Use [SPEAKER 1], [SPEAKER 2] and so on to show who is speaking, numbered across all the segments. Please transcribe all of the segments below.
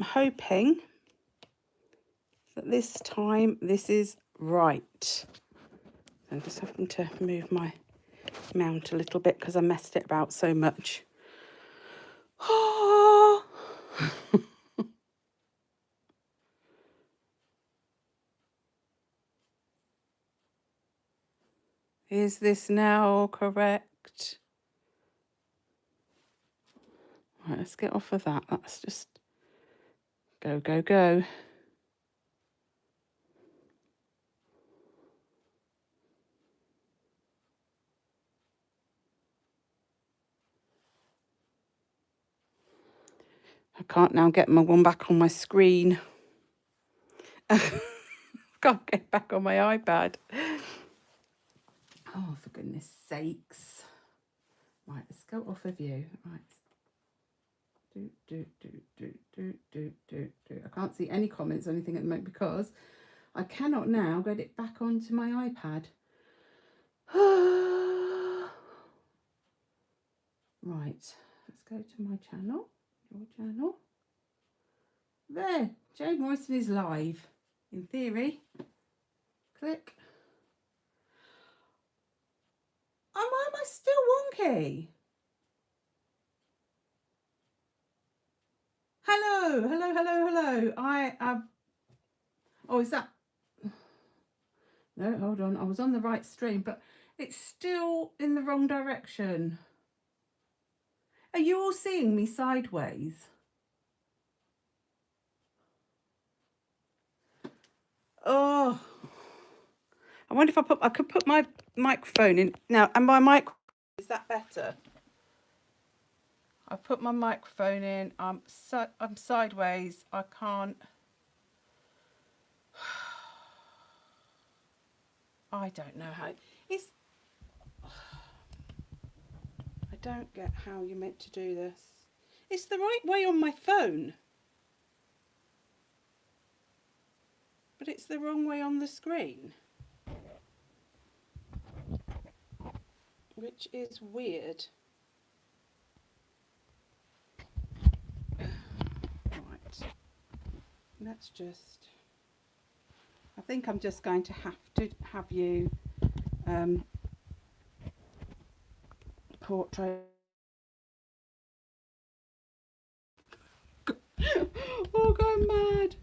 [SPEAKER 1] I'm hoping that this time this is right. I'm just having to move my mount a little bit because I messed it about so much. Oh. Is this now correct? Right, let's get off of that. That's just go, go, go. I can't now get my one back on my screen. Can't get back on my iPad. Oh, for goodness sakes. Right, let's go off of you. Right. I can't see any comments or anything at the moment because I cannot now get it back onto my iPad. Right, let's go to my channel, your channel. There, Jane Morrison is live, in theory. Click. Oh, why am I still wonky? Hello, hello, hello, hello. I am. Oh, is that? No, hold on. I was on the right stream, but it's still in the wrong direction. Are you all seeing me sideways? Oh, I wonder if I could put my microphone in now. And my mic, is that better? I put my microphone in. I'm sideways. I can't. I don't know how. It's. I don't get how you're meant to do this. It's the right way on my phone, but it's the wrong way on the screen, which is weird. Right. Let's just. I think I'm just going to have you portrait. Oh, going mad.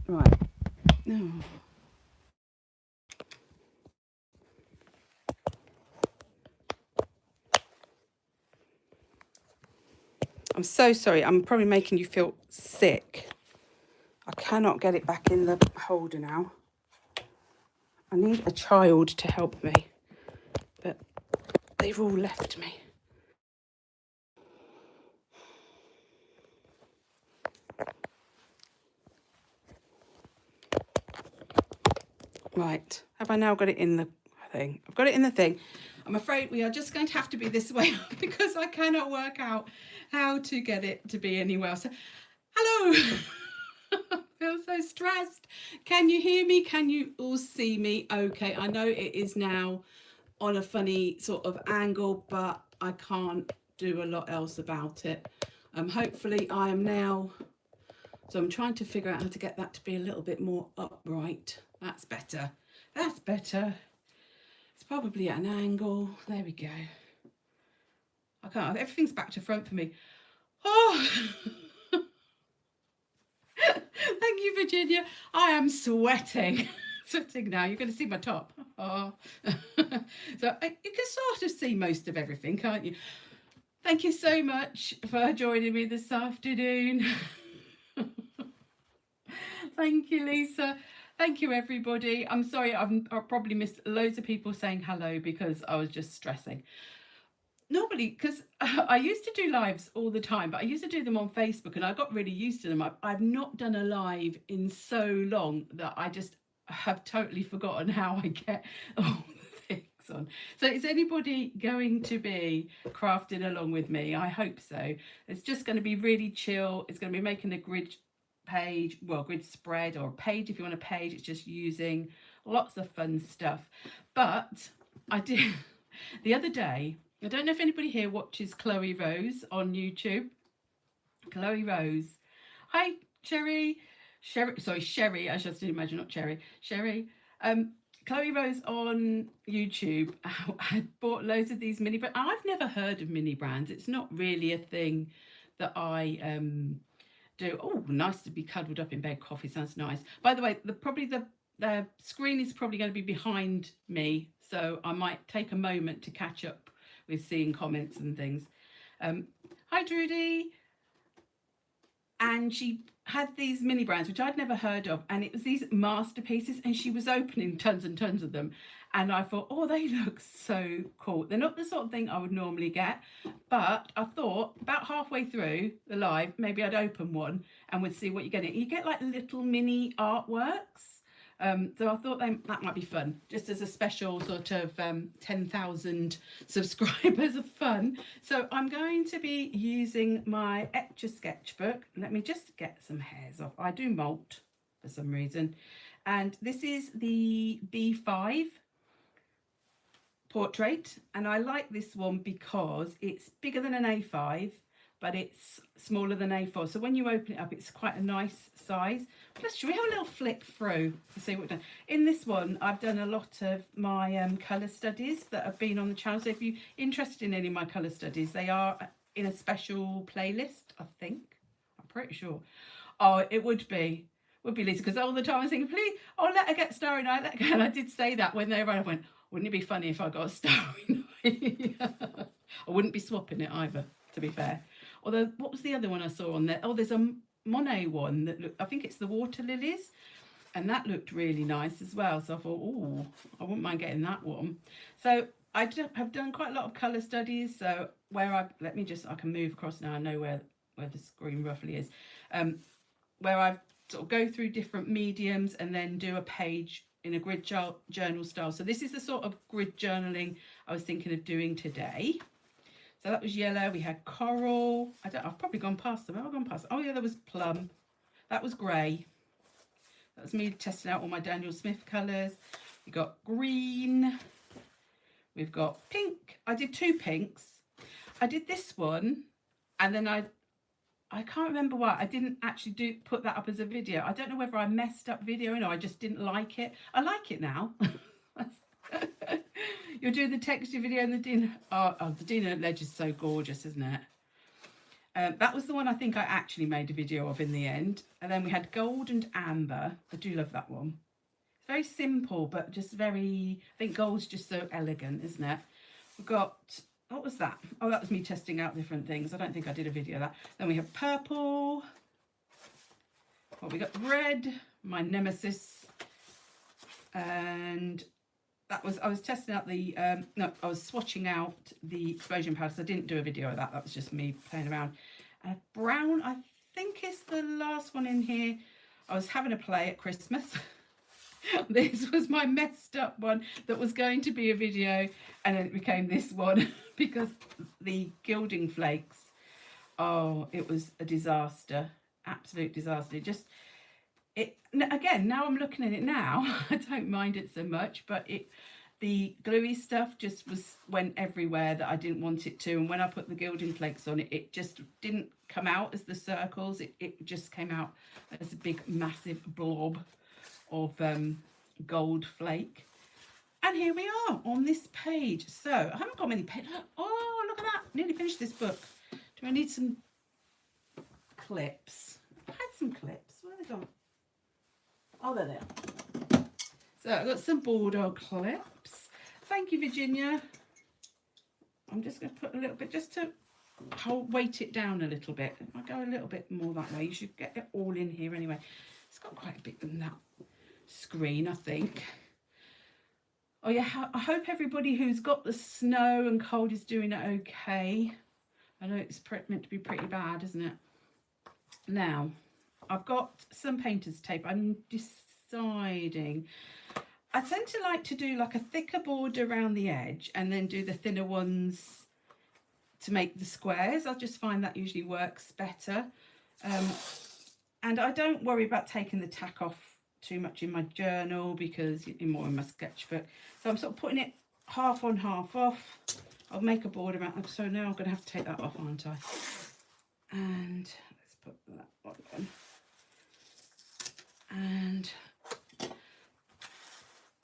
[SPEAKER 1] Right. No. I'm so sorry. I'm probably making you feel sick. I cannot get it back in the holder now. I need a child to help me, but they've all left me. Right, have I now got it in the thing? I've got it in the thing. I'm afraid we are just going to have to be this way because I cannot work out how to get it to be anywhere else. So, hello. I feel so stressed. Can you hear me? Can you all see me? Okay, I know it is now on a funny sort of angle, but I can't do a lot else about it. Hopefully I am now, so I'm trying to figure out how to get that to be a little bit more upright. That's better. That's better. It's probably at an angle. There we go. I can't, everything's back to front for me. Oh, thank you, Virginia. I am sweating. Sweating now. You're going to see my top. Oh. So you can sort of see most of everything, can't you? Thank you so much for joining me this afternoon. Thank you, Lisa. Thank you, everybody. I'm sorry, I've probably missed loads of people saying hello because I was just stressing. Normally, because I used to do lives all the time, but I used to do them on Facebook and I got really used to them. I've not done a live in so long that I just have totally forgotten how I get all the things on. So is anybody going to be crafting along with me? I hope so. It's just going to be really chill. It's going to be making a grid page, well, grid spread or a page if you want a page. It's just using lots of fun stuff. But I did the other day, I don't know if anybody here watches Chloe Rose on YouTube. Chloe Rose. Hi, Sherry. Sherry, I should imagine, not Cherry. Sherry. Chloe Rose on YouTube had bought loads of these mini brands. I've never heard of mini brands. It's not really a thing that I do. Oh, nice to be cuddled up in bed. Coffee sounds nice. By the way, the screen is probably going to be behind me, so I might take a moment to catch up with seeing comments and things. Hi, Trudy. And she had these mini brands, which I'd never heard of, and it was these masterpieces, and she was opening tons and tons of them. And I thought, oh, they look so cool. They're not the sort of thing I would normally get, but I thought about halfway through the live, maybe I'd open one and would see what you're getting. You get like little mini artworks. So I thought that might be fun, just as a special sort of 10,000 subscribers of fun. So I'm going to be using my Etchr sketchbook. Let me just get some hairs off. I do molt for some reason. And this is the B5 portrait. And I like this one because it's bigger than an A5, but it's smaller than A4. So when you open it up, it's quite a nice size. Plus, should we have a little flip through to see what we've done? In this one, I've done a lot of my colour studies that have been on the channel. So if you're interested in any of my colour studies, they are in a special playlist, I think. I'm pretty sure. Oh, it would be Lisa, because all the time I was thinking, please, oh, let her get Starry Night. Let her go. And I did say that when they were, I went, wouldn't it be funny if I got a Starry Night? I wouldn't be swapping it either, to be fair. Although, what was the other one I saw on there? Oh, there's a Monet one that looked, I think it's the Water Lilies, and that looked really nice as well. So I thought, oh, I wouldn't mind getting that one. So I have done quite a lot of colour studies. So where I can move across now. I know where the screen roughly is. Where I sort of go through different mediums and then do a page in a grid journal style. So this is the sort of grid journaling I was thinking of doing today. So that was yellow. We had coral. I've probably gone past them. Have I gone past them? Oh yeah, there was plum. That was grey. That was me testing out all my Daniel Smith colours. We got green. We've got pink. I did 2 pinks. I did this one, and then I can't remember why I didn't actually put that up as a video. I don't know whether I messed up video or I just didn't like it. I like it now. You're doing the texture video and the dinner. Oh, the dinner ledge is so gorgeous, isn't it? That was the one I think I actually made a video of in the end. And then we had gold and amber. I do love that one. It's very simple, but just very, I think gold's just so elegant, isn't it? We've got, what was that? Oh, that was me testing out different things. I don't think I did a video of that. Then we have purple. Well, we got red, my nemesis. And that was, I was testing out the, no, I was swatching out the explosion powders. I didn't do a video of that. That was just me playing around. Brown, I think is the last one in here. I was having a play at Christmas. This was my messed up one that was going to be a video, and then it became this one because the gilding flakes, oh, it was a disaster, absolute disaster. Again, now I'm looking at it now, I don't mind it so much, but the gluey stuff just went everywhere that I didn't want it to. And when I put the gilding flakes on it, it just didn't come out as the circles. It just came out as a big, massive blob of gold flake. And here we are on this page. So I haven't got many pages. Oh, look at that. Nearly finished this book. Do I need some clips? I had some clips. Where are they gone? Oh, there they are. So I've got some Bordeaux clips. Thank you, Virginia. I'm just going to put a little bit, just to weight it down a little bit. If I go a little bit more that way, you should get it all in here anyway. It's got quite a bit in that screen, I think. Oh yeah, I hope everybody who's got the snow and cold is doing it okay. I know it's meant to be pretty bad, isn't it? Now, I've got some painter's tape. I'm deciding. I tend to like to do like a thicker border around the edge and then do the thinner ones to make the squares. I just find that usually works better. And I don't worry about taking the tack off too much in my journal because more in my sketchbook. So I'm sort of putting it half on, half off. I'll make a border around. So now I'm going to have to take that off, aren't I? And let's put that one on. And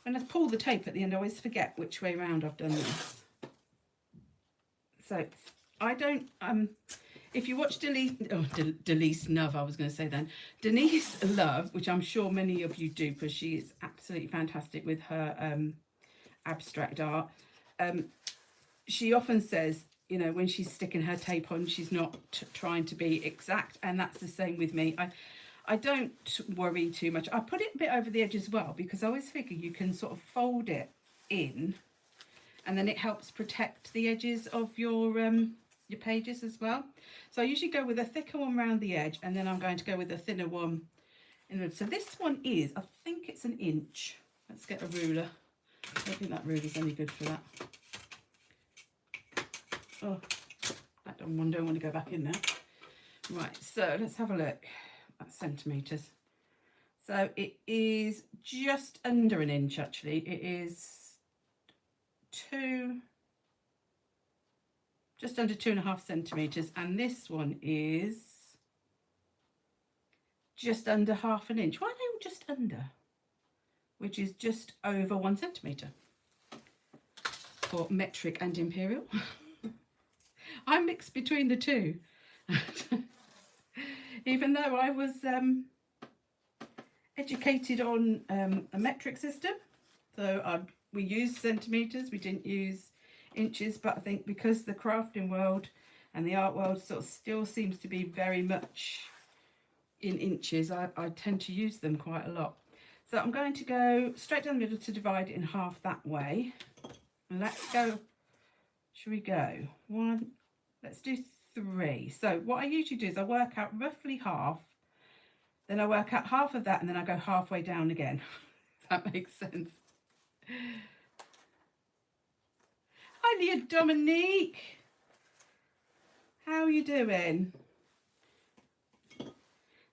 [SPEAKER 1] when I pull the tape at the end, I always forget which way round I've done this. So I don't, if you watch Denise Love, I was going to say then, Denise Love, which I'm sure many of you do because she is absolutely fantastic with her abstract art. She often says, you know, when she's sticking her tape on, she's not trying to be exact, and that's the same with me. I don't worry too much. I put it a bit over the edge as well because I always figure you can sort of fold it in, and then it helps protect the edges of your pages as well. So I usually go with a thicker one around the edge, and then I'm going to go with a thinner one in the, so this one is, I think it's an inch. Let's get a ruler. I don't think that ruler's any good for that. Oh, that one don't want to go back in there. Right, so let's have a look at centimetres. So it is just under an inch actually. It is just under 2.5 centimetres, and this one is just under half an inch. Why are they all just under? Which is just over 1 centimetre for metric and imperial. I mixed between the two. Even though I was educated on a metric system, so we used centimetres, we didn't use inches, but I think because the crafting world and the art world sort of still seems to be very much in inches, I tend to use them quite a lot. So I'm going to go straight down the middle to divide it in half that way. And let's go, should we go? One, let's do 3. So what I usually do is I work out roughly half, then I work out half of that, and then I go halfway down again. If that makes sense. Hi Leah Dominique. How are you doing?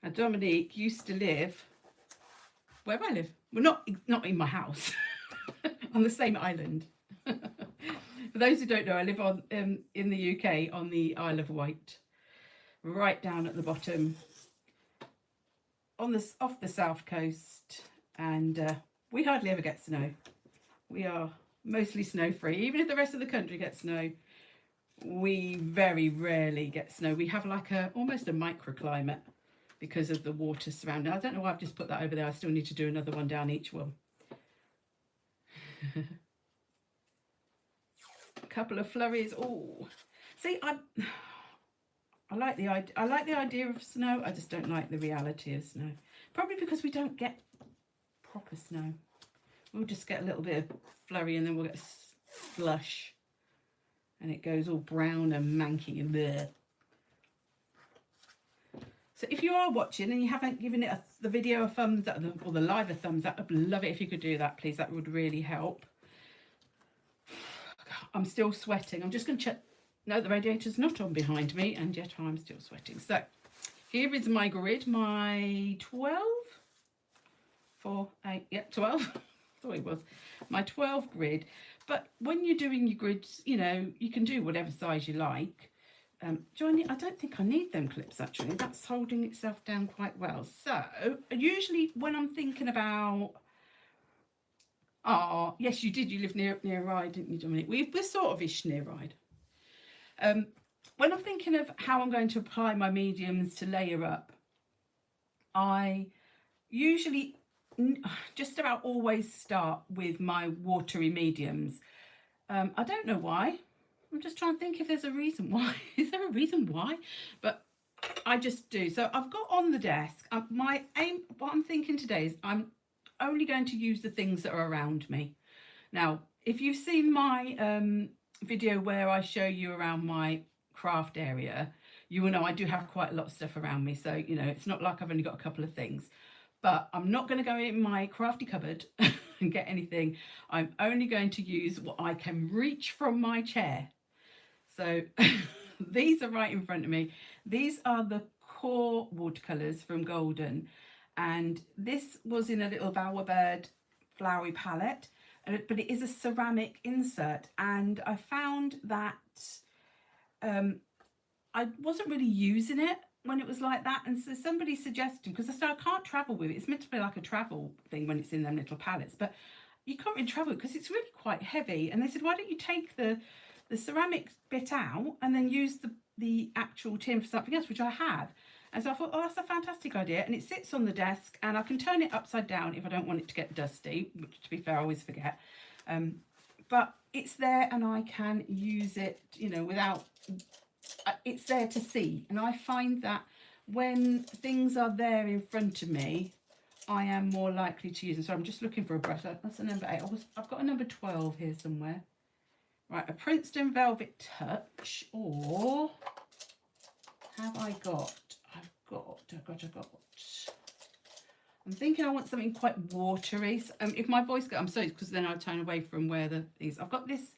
[SPEAKER 1] Now Dominique used to live where I live. Well, not in my house, on the same island. For those who don't know, I live on in the UK on the Isle of Wight, right down at the bottom, on this off the south coast, and we hardly ever get snow. We are mostly snow free. Even if the rest of the country gets snow, we very rarely get snow. We have like almost a microclimate because of the water surrounding. I don't know why I've just put that over there. I still need to do another one down each one. A couple of flurries. Oh, see, I like the idea of snow. I just don't like the reality of snow. Probably because we don't get proper snow. We'll just get a little bit of flurry, and then we'll get slush, and it goes all brown and manky and bleh. So if you are watching and you haven't given it the video a thumbs up, or the live a thumbs up, I'd love it if you could do that, please. That would really help. I'm still sweating. I'm just going to check. No, the radiator's not on behind me, and yet I'm still sweating. So here is my grid, my 12, 4, 8, yeah, 12. Thought it was my 12 grid. But when you're doing your grids, you know, you can do whatever size you like. I don't think I need them clips actually. That's holding itself down quite well. So usually when I'm thinking about, oh yes, you did. You live near Ryde, didn't you, Dominic? We're sort of ish near Ryde. When I'm thinking of how I'm going to apply my mediums to layer up, I usually just about always start with my watery mediums. I don't know why. I'm just trying to think if there's a reason why. Is there a reason why? But I just do. So I've got on the desk, my aim, what I'm thinking today is I'm only going to use the things that are around me. Now, if you've seen my video where I show you around my craft area, you will know I do have quite a lot of stuff around me. So, you know, it's not like I've only got a couple of things. But I'm not going to go in my crafty cupboard and get anything. I'm only going to use what I can reach from my chair. So these are right in front of me. These are the core watercolours from Golden. And this was in a little bowerbird flowery palette. but it is a ceramic insert, and I found that I wasn't really using it when it was like that, and so somebody suggested, because I said I can't travel with it. It's meant to be like a travel thing when it's in them little pallets, but you can't really travel it because it's really quite heavy. And they said, why don't you take the ceramic bit out and then use the actual tin for something else, which I have. And so I thought, oh, that's a fantastic idea. And it sits on the desk, and I can turn it upside down if I don't want it to get dusty, which, to be fair, I always forget. But it's there, and I can use it, you know, without, it's there to see. And I find that when things are there in front of me, I am more likely to use them. So I'm just looking for a brush. That's a number 8. I've got a number 12 here somewhere. Right, a Princeton Velvet Touch, or have I got? I'm thinking I want something quite watery. So, if my voice goes, I'm sorry, because then I'll turn away from where these. I've got this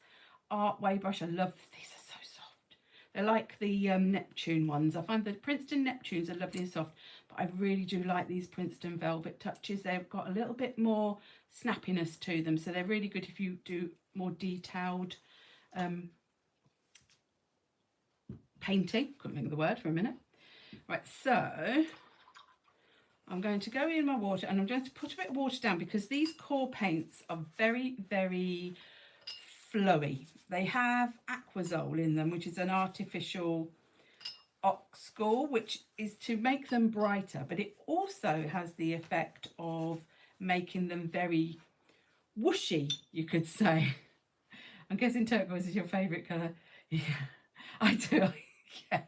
[SPEAKER 1] Art Way brush. I love these. Are so soft. They're like the Neptune ones. I find the Princeton Neptunes are lovely and soft, but I really do like these Princeton Velvet Touches. They've got a little bit more snappiness to them, so they're really good if you do more detailed painting. Couldn't think of the word for a minute. Right, so I'm going to go in my water, and I'm going to put a bit of water down, because these core paints are very, very flowy. They have Aquazole in them, which is an artificial oxgall, which is to make them brighter, but it also has the effect of making them very whooshy, you could say. I'm guessing turquoise is your favourite colour. Yeah, I do. Yeah.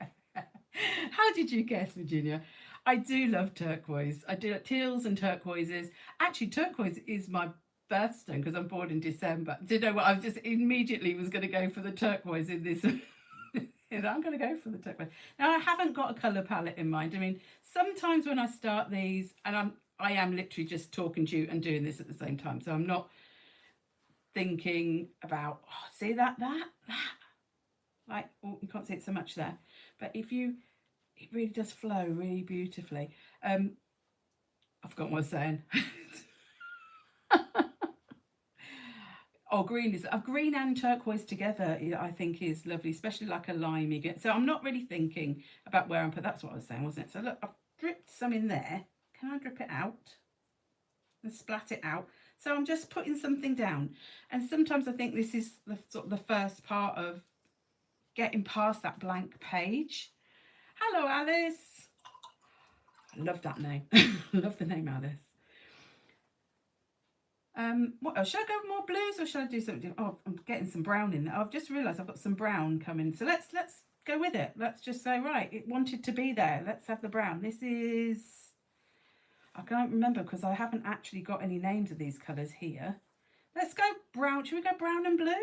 [SPEAKER 1] How did you guess, Virginia? I do love turquoise. I do teals and turquoises. Actually, turquoise is my birthstone because I'm born in December. Do you know what? I just immediately was going to go for the turquoise in this. I'm going to go for the turquoise. Now, I haven't got a colour palette in mind. I mean, sometimes when I start these, and I am literally just talking to you and doing this at the same time. So I'm not thinking about, oh, see that. Like, oh, you can't see it so much there. But it really does flow really beautifully. I've forgotten what I was saying. Oh, green and turquoise together, I think, is lovely, especially like a limey. So I'm not really thinking about where I'm put. That's what I was saying, wasn't it? So look, I've dripped some in there. Can I drip it out and splat it out? So I'm just putting something down. And sometimes I think this is the first part of getting past that blank page. Hello, Alice. I love that name. Love the name Alice. What else? Should I go with more blues, or should I do something? Oh, I'm getting some brown in there. I've just realised I've got some brown coming. So let's go with it. Let's just say, right, it wanted to be there. Let's have the brown. This is, I can't remember because I haven't actually got any names of these colours here. Let's go brown. Should we go brown and blue?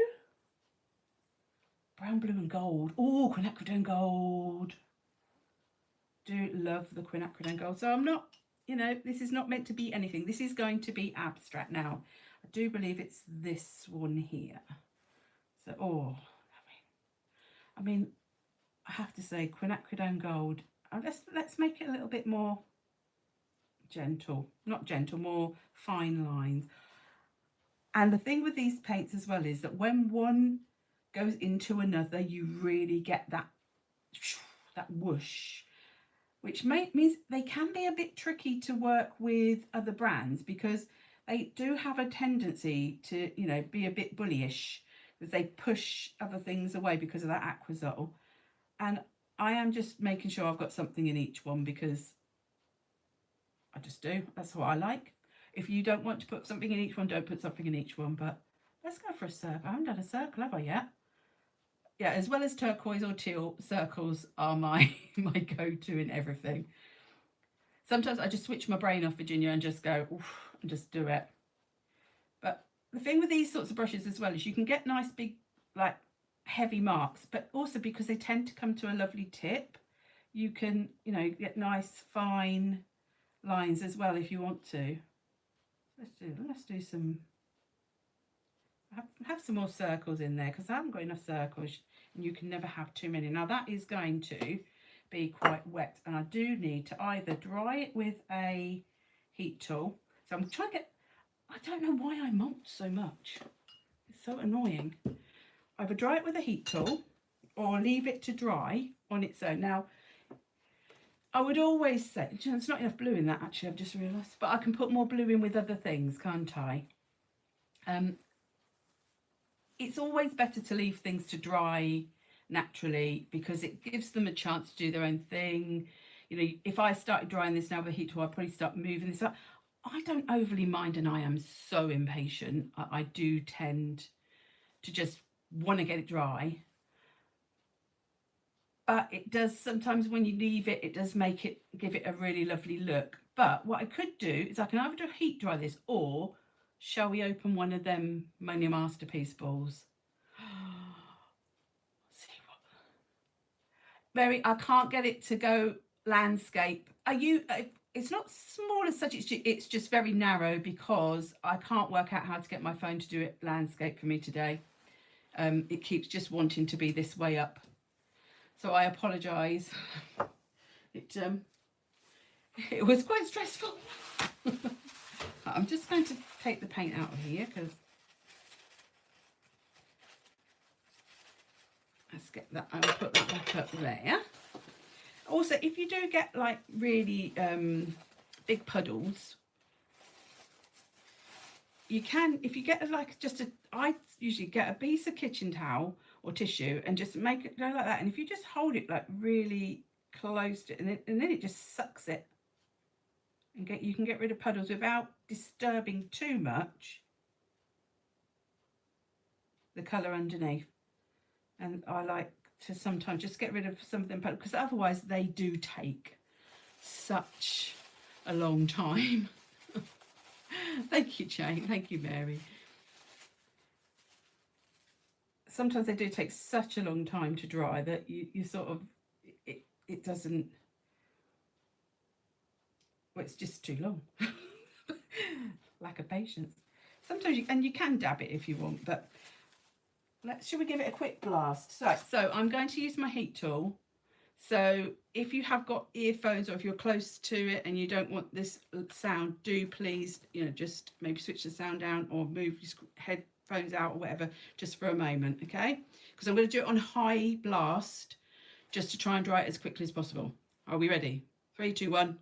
[SPEAKER 1] Brown, blue and gold. Oh, Quinacridone gold. Do love the Quinacridone gold. So I'm not, you know, this is not meant to be anything. This is going to be abstract. Now, I do believe it's this one here. So, oh, I mean, I have to say Quinacridone gold. Let's make it a little bit more gentle. Not gentle, more fine lines. And the thing with these paints as well is that when one goes into another, you really get that whoosh, which means they can be a bit tricky to work with other brands, because they do have a tendency to, you know, be a bit bullyish, because they push other things away because of that Aquazole. And I am just making sure I've got something in each one, because I just do. That's what I like. If you don't want to put something in each one, don't put something in each one. But let's go for a circle. I haven't done a circle, have I yet? Yeah, as well as turquoise or teal, circles are my go-to in everything. Sometimes I just switch my brain off, Virginia, and just go, oof, and just do it. But the thing with these sorts of brushes as well is you can get nice big, like, heavy marks, but also because they tend to come to a lovely tip, you can, you know, get nice fine lines as well if you want to. Let's do some. Have some more circles in there, because I haven't got enough circles, and you can never have too many. Now that is going to be quite wet, and I do need to either dry it with a heat tool. So I'm trying to get, I don't know why I mulch so much. It's so annoying. Either dry it with a heat tool or leave it to dry on its own. Now, I would always say, there's not enough blue in that actually, I've just realised, but I can put more blue in with other things, can't I? It's always better to leave things to dry naturally because it gives them a chance to do their own thing. You know, if I started drying this now with a heat tool, I'd probably start moving this up. I don't overly mind, and I am so impatient. I do tend to just want to get it dry. But it does sometimes, when you leave it, it does give it a really lovely look. But what I could do is I can either heat dry this, or shall we open one of them Monia Masterpiece balls? See what, Mary, I can't get it to go landscape. It's not small as such, it's just very narrow because I can't work out how to get my phone to do it landscape for me today. It keeps just wanting to be this way up. So I apologise. It was quite stressful. I'm just going to take the paint out of here because let's get that. I'll put that back up there. Also, if you do get like really big puddles, you can, if you get like I usually get a piece of kitchen towel or tissue and just make it go like that, and if you just hold it like really close to it, and then it just sucks it, and you can get rid of puddles without disturbing too much the colour underneath. And I like to sometimes just get rid of some of them puddles because otherwise they do take such a long time. Thank you, Jane. Thank you, Mary. Sometimes they do take such a long time to dry that you sort of, it doesn't, well, it's just too long. Lack of patience. Sometimes you can dab it if you want, but shall we give it a quick blast? So I'm going to use my heat tool. So if you have got earphones or if you're close to it and you don't want this sound, do please, just maybe switch the sound down or move your headphones out or whatever, just for a moment, okay? Because I'm going to do it on high blast just to try and dry it as quickly as possible. Are we ready? 3, 2, 1.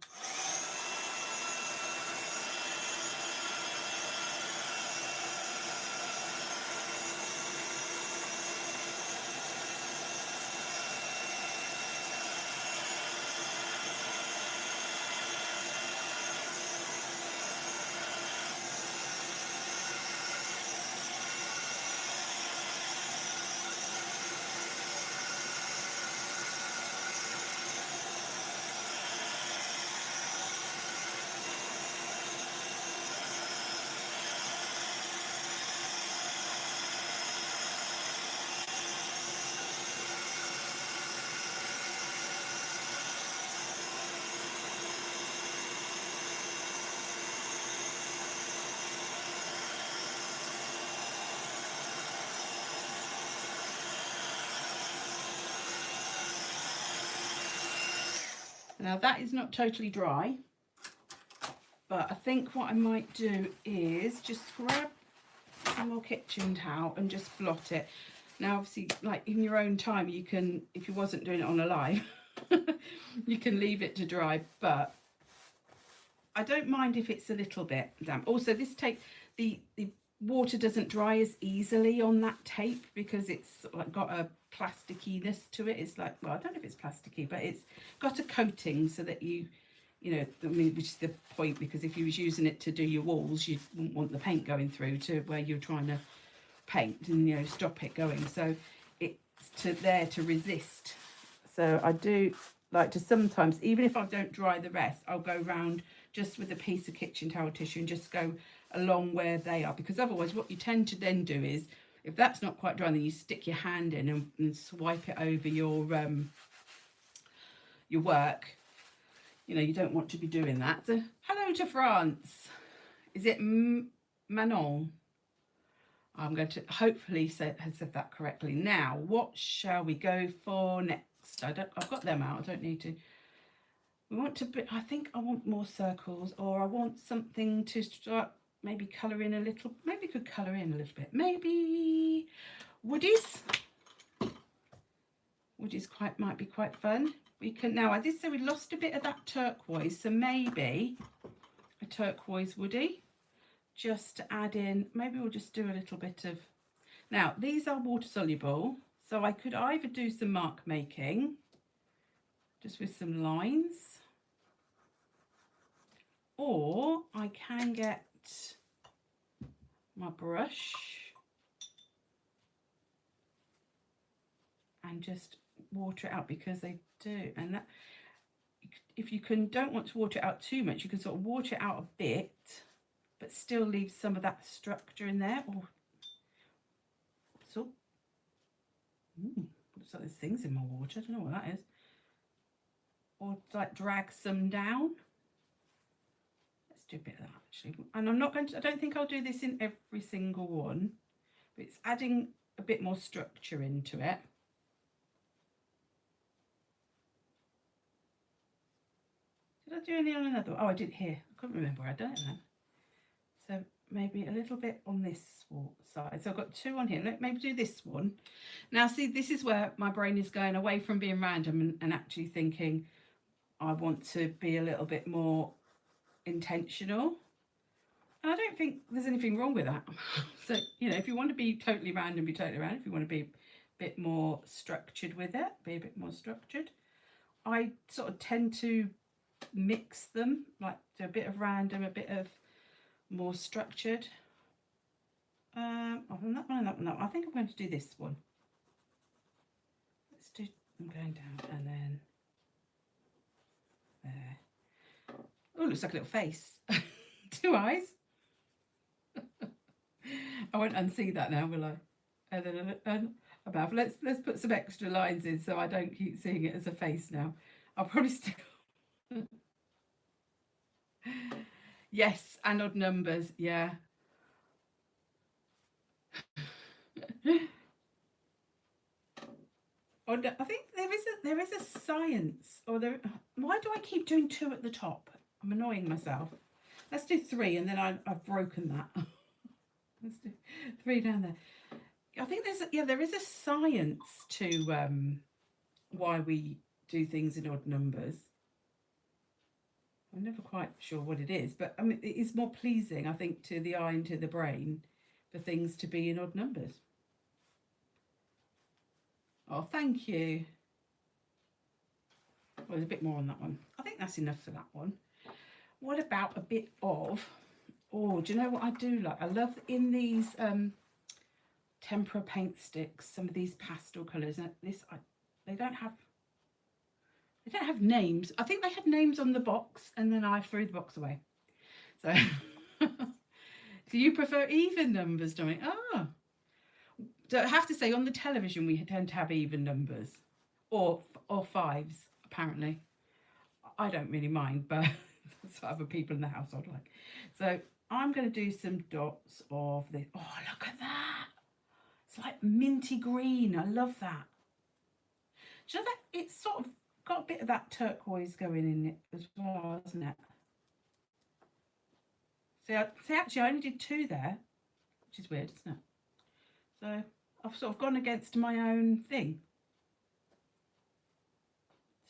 [SPEAKER 1] Now that is not totally dry, but I think what I might do is just grab some more kitchen towel and just blot it. Now obviously, like in your own time, you can, if you wasn't doing it on a live, you can leave it to dry, but I don't mind if it's a little bit damp. Also, this tape, the water doesn't dry as easily on that tape because it's like got a plasticiness to it. It's like, well, I don't know if it's plasticky, but it's got a coating so that you know, which is the point, because if you was using it to do your walls, you wouldn't want the paint going through to where you're trying to paint and, stop it going. So it's there to resist. So I do like to sometimes, even if I don't dry the rest, I'll go round just with a piece of kitchen towel tissue and just go along where they are, because otherwise what you tend to then do is, if that's not quite dry, then you stick your hand in and swipe it over your work. You don't want to be doing that. So, hello to France. Is it Manon? I'm going to hopefully have said that correctly. Now, what shall we go for next? I've got them out. I don't need to. We want to. I think I want more circles, or I want something to start maybe colour in a little, maybe could colour in a little bit, maybe woodies. Woodies might be quite fun. We can, now I did say we lost a bit of that turquoise, so maybe a turquoise woody, just to add in, maybe we'll just do a little bit of, now these are water soluble, so I could either do some mark making, just with some lines, or I can get my brush and just water it out, because they do, and that, if you don't want to water it out too much, you can sort of water it out a bit but still leave some of that structure in there. Or so looks like there's things in my water, I don't know what that is. Or like drag some down. Let's do a bit of that actually. And I'm not going to, I don't think I'll do this in every single one, but it's adding a bit more structure into it. Did I do any on another one? Oh, I did here. I couldn't remember where I'd done it then. So maybe a little bit on this side. So I've got two on here. Let maybe do this one. Now see, this is where my brain is going away from being random and actually thinking I want to be a little bit more intentional. And I don't think there's anything wrong with that. So, you know, if you want to be totally random, be totally random. If you want to be a bit more structured with it, be a bit more structured. I sort of tend to mix them, like do a bit of random, a bit of more structured. Oh, and that one and that one, that one. I think I'm going to do this one. Let's do, I'm going down and then there. Oh, looks like a little face. Two eyes. I won't unsee that now, will I? And then above. Let's put some extra lines in so I don't keep seeing it as a face now. I'll probably still. Yes, and odd numbers, yeah. I think there is a science, or there. Why do I keep doing 2 at the top? I'm annoying myself. Let's do 3, and then I've broken that. Let's do 3 down there. I think there is a science to why we do things in odd numbers. I'm never quite sure what it is, but I mean, it is more pleasing, I think, to the eye and to the brain for things to be in odd numbers. Oh, thank you. Well, there's a bit more on that one. I think that's enough for that one. What about a bit of, oh, do you know what I do like? I love in these Tempera paint sticks, some of these pastel colours. And this, they don't have names. I think they had names on the box and then I threw the box away. So, do you prefer even numbers, Dominic? Ah. So I have to say, on the television, we tend to have even numbers or 5s, apparently. I don't really mind, but that's what other people in the household like. So I'm going to do some dots of this. Oh, look at that. It's like minty green. I love that. Do you know that it's sort of got a bit of that turquoise going in it as well, hasn't it? See, actually, I only did 2 there, which is weird, isn't it? So I've sort of gone against my own thing.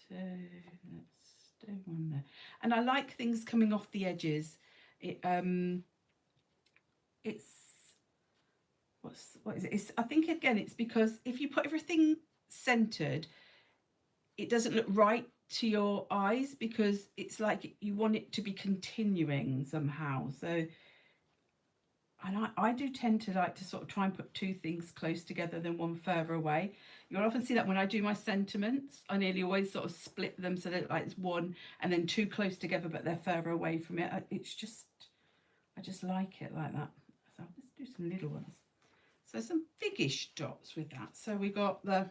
[SPEAKER 1] So let's do one there. And I like things coming off the edges. It's what is it? I think again it's because if you put everything centered, it doesn't look right to your eyes, because it's like you want it to be continuing somehow. So, and I do tend to like to sort of try and put 2 things close together than one further away. You'll often see that when I do my sentiments, I nearly always sort of split them so that like it's 1 and then 2 close together, but they're further away from it. It's just, I just like it like that. So let's do some little ones. So some biggish dots with that. So we got the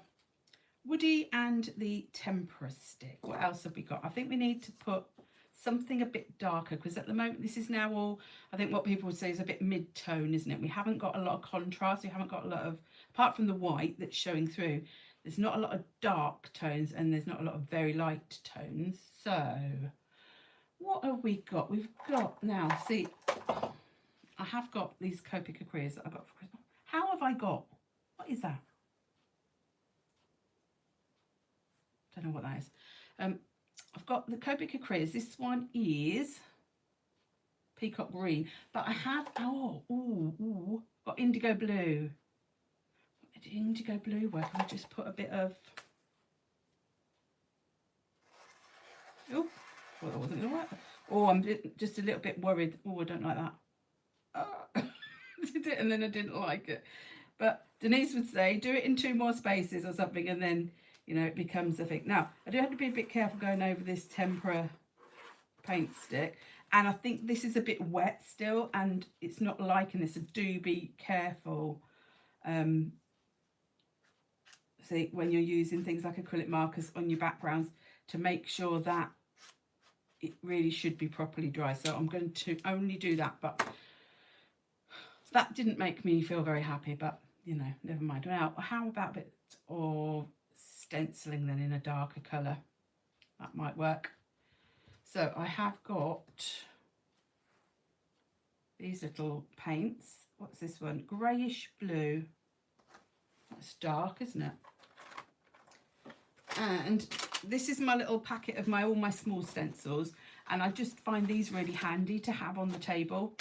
[SPEAKER 1] woody and the tempera stick. What else have we got? I think we need to put something a bit darker, because at the moment this is now all, I think what people would say is a bit mid-tone, isn't it? We haven't got a lot of contrast. We haven't got a lot of, apart from the white that's showing through, there's not a lot of dark tones and there's not a lot of very light tones. So what have we got? We've got, now see, I have got these Copic Acreas that I got for Christmas. How have I got? What is that? Don't know what that is. I've got the Copic Acreas. This one is peacock green, but I have got indigo blue. Indigo blue. Where can I just put a bit of? Oh, well, that wasn't gonna work. Oh, I'm just a little bit worried. Oh, I don't like that. Did it and then I didn't like it. But Denise would say, do it in 2 more spaces or something, and then, you know, it becomes a thing. Now, I do have to be a bit careful going over this Tempera paint stick. And I think this is a bit wet still, and it's not liking this, so do be careful. See, when you're using things like acrylic markers on your backgrounds, to make sure that it really should be properly dry. So I'm going to only do that, but that didn't make me feel very happy, but you know, never mind. Now, how about a bit of stenciling then in a darker colour? That might work. So I have got these little paints. What's this one? Greyish blue. That's dark, isn't it? And this is my little packet of all my small stencils, and I just find these really handy to have on the table.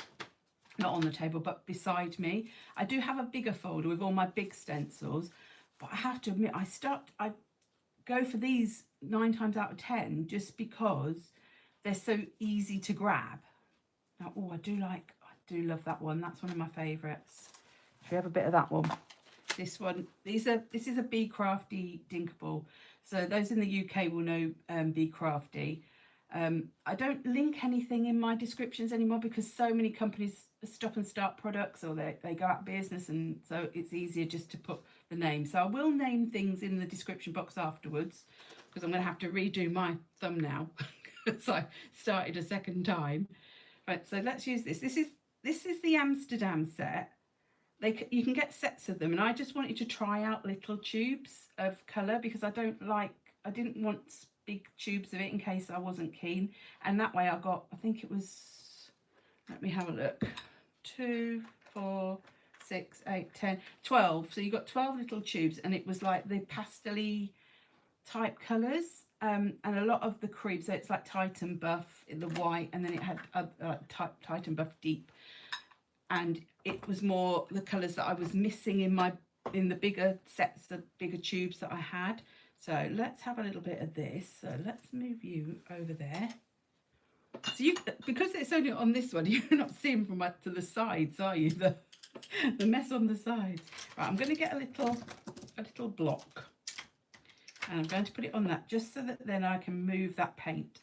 [SPEAKER 1] Not on the table, but beside me. I do have a bigger folder with all my big stencils, but I have to admit, I go for these 9 times out of 10 just because they're so easy to grab. Now, oh, I do love that one. That's one of my favourites. Should we have a bit of that one? This one, this is a Be Crafty Dinkable. So those in the UK will know Be Crafty. I don't link anything in my descriptions anymore because so many companies stop and start products, or they go out of business, and so it's easier just to put the name. So I will name things in the description box afterwards, because I'm going to have to redo my thumbnail because I started a second time. Right, so let's use this. This is the Amsterdam set. You can get sets of them, and I just wanted to try out little tubes of colour because I didn't want big tubes of it in case I wasn't keen. And that way I got, I think it was, let me have a look, 2, 4, 6, 8, 10, 12. So you got 12 little tubes, and it was like the pastel-y type colours, and a lot of the cream. So it's like Titan Buff in the white, and then it had Titan Buff Deep, and it was more the colours that I was missing in the bigger sets, the bigger tubes that I had. So let's have a little bit of this. So let's move you over there. So because it's only on this one, you're not seeing from to the sides, are you? The mess on the sides. Right, I'm going to get a little block, and I'm going to put it on that just so that then I can move that paint.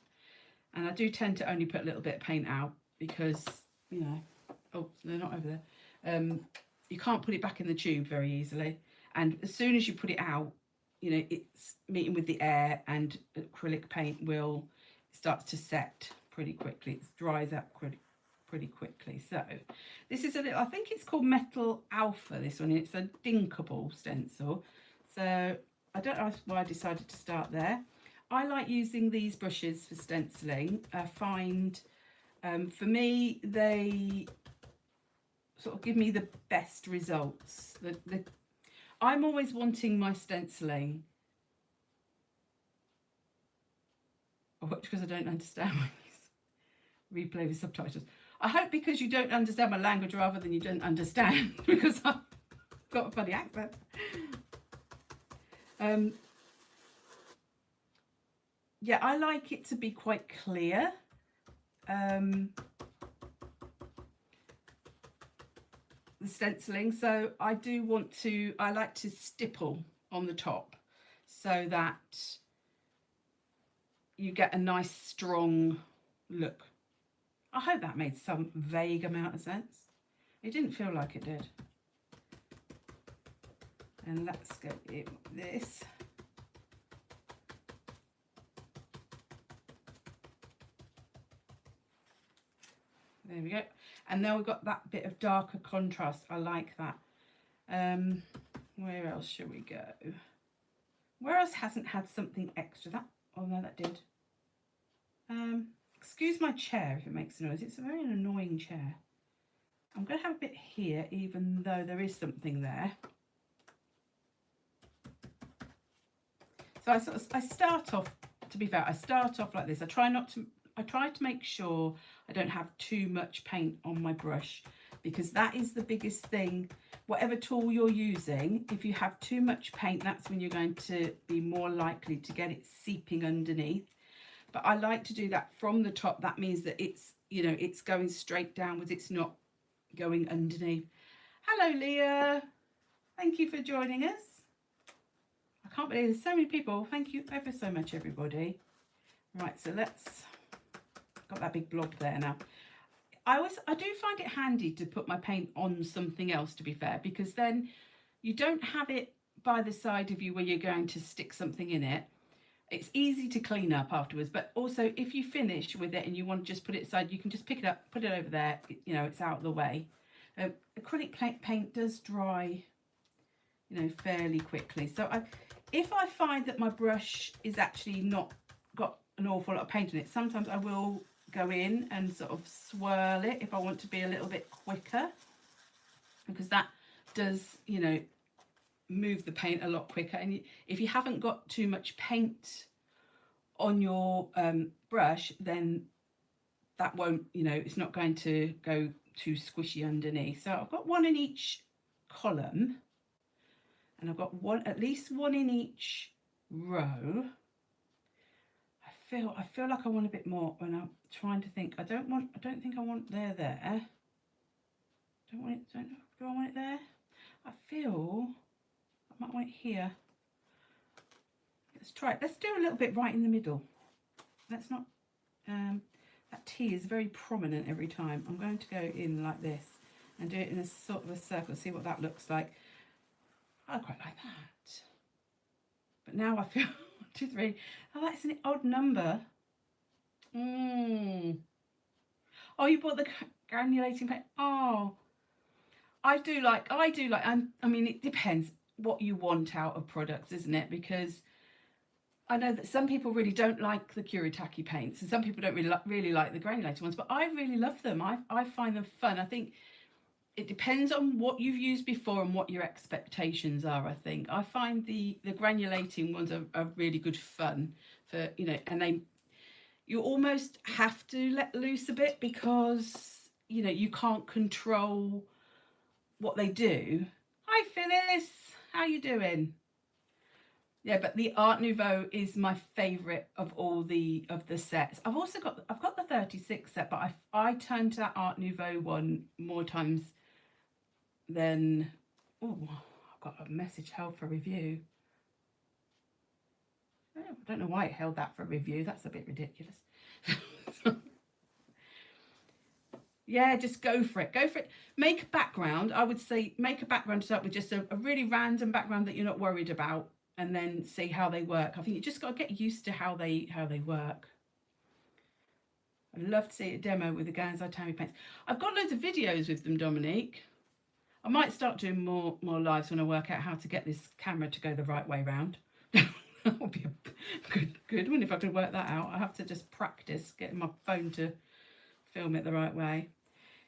[SPEAKER 1] And I do tend to only put a little bit of paint out because, you know, oh, they're not over there. You can't put it back in the tube very easily, and as soon as you put it out, you know, it's meeting with the air, and acrylic paint starts to set pretty quickly. It dries out pretty quickly. So this is I think it's called Metal Alpha, this one. It's a dinkable stencil. So I don't know why I decided to start there. I like using these brushes for stenciling. I find for me they sort of give me the best results. I'm always wanting my stenciling. Because I don't understand when you replay with subtitles. I hope because you don't understand my language rather than you don't understand, because I've got a funny accent. Yeah, I like it to be quite clear. The stenciling, so I like to stipple on the top so that you get a nice strong look. I hope that made some vague amount of sense. It didn't feel like it did. And let's go in with this. There we go. And now we've got that bit of darker contrast. I like that. Where else should we go? Where else hasn't had something extra? Oh no, that did. Excuse my chair if it makes a noise. It's a very annoying chair. I'm going to have a bit here, even though there is something there. So I start off, to be fair, I start off like this. I try to make sure I don't have too much paint on my brush, because that is the biggest thing. Whatever tool you're using, if you have too much paint, that's when you're going to be more likely to get it seeping underneath. But I like to do that from the top. That means that it's, you know, it's going straight downwards. It's not going underneath. Hello, Leah. Thank you for joining us. I can't believe there's so many people. Thank you ever so much, everybody. Right, so let's, got that big blob there now. I do find it handy to put my paint on something else, to be fair, because then you don't have it by the side of you where you're going to stick something in it. It's easy to clean up afterwards, but also if you finish with it and you want to just put it aside, you can just pick it up, put it over there, you know, it's out of the way. Acrylic paint does dry, you know, fairly quickly. So if I find that my brush is actually not got an awful lot of paint in it, sometimes I will go in and sort of swirl it if I want to be a little bit quicker, because that does, you know, move the paint a lot quicker. And if you haven't got too much paint on your brush, then that won't, you know, it's not going to go too squishy underneath. So I've got one in each column, and I've got at least one in each row. I feel like I want a bit more when I'm trying to think. I don't think I want there. Do I want it there? I feel I might want it here. Let's try it. Let's do a little bit right in the middle. Let's not, that T is very prominent every time. I'm going to go in like this and do it in a sort of a circle, see what that looks like. I quite like that. But now I feel 1, 2, 3. Oh, that's an odd number. Oh, you bought the granulating paint. Oh, I do like, I mean, it depends what you want out of products, isn't it? Because I know that some people really don't like the Kuretake paints, and some people don't really like the granulated ones, but I really love them. I find them fun. I think it depends on what you've used before and what your expectations are, I think. I find the granulating ones are really good fun for, you know, and you almost have to let loose a bit, because, you know, you can't control what they do. Hi Phyllis, how you doing? Yeah, but the Art Nouveau is my favorite of all the sets. I've got the 36 set, but I turn to that Art Nouveau one more times than, oh, I've got a message held for review. I don't know why it held that for review. That's a bit ridiculous. Yeah, just go for it. Go for it. Make a background. I would say make a background to start with, just a really random background that you're not worried about, and then see how they work. I think you just got to get used to how they work. I'd love to see a demo with the Gansai Tammy paints. I've got loads of videos with them, Dominique. I might start doing more lives when I work out how to get this camera to go the right way round. That would be a good one if I could work that out. I have to just practice getting my phone to film it the right way.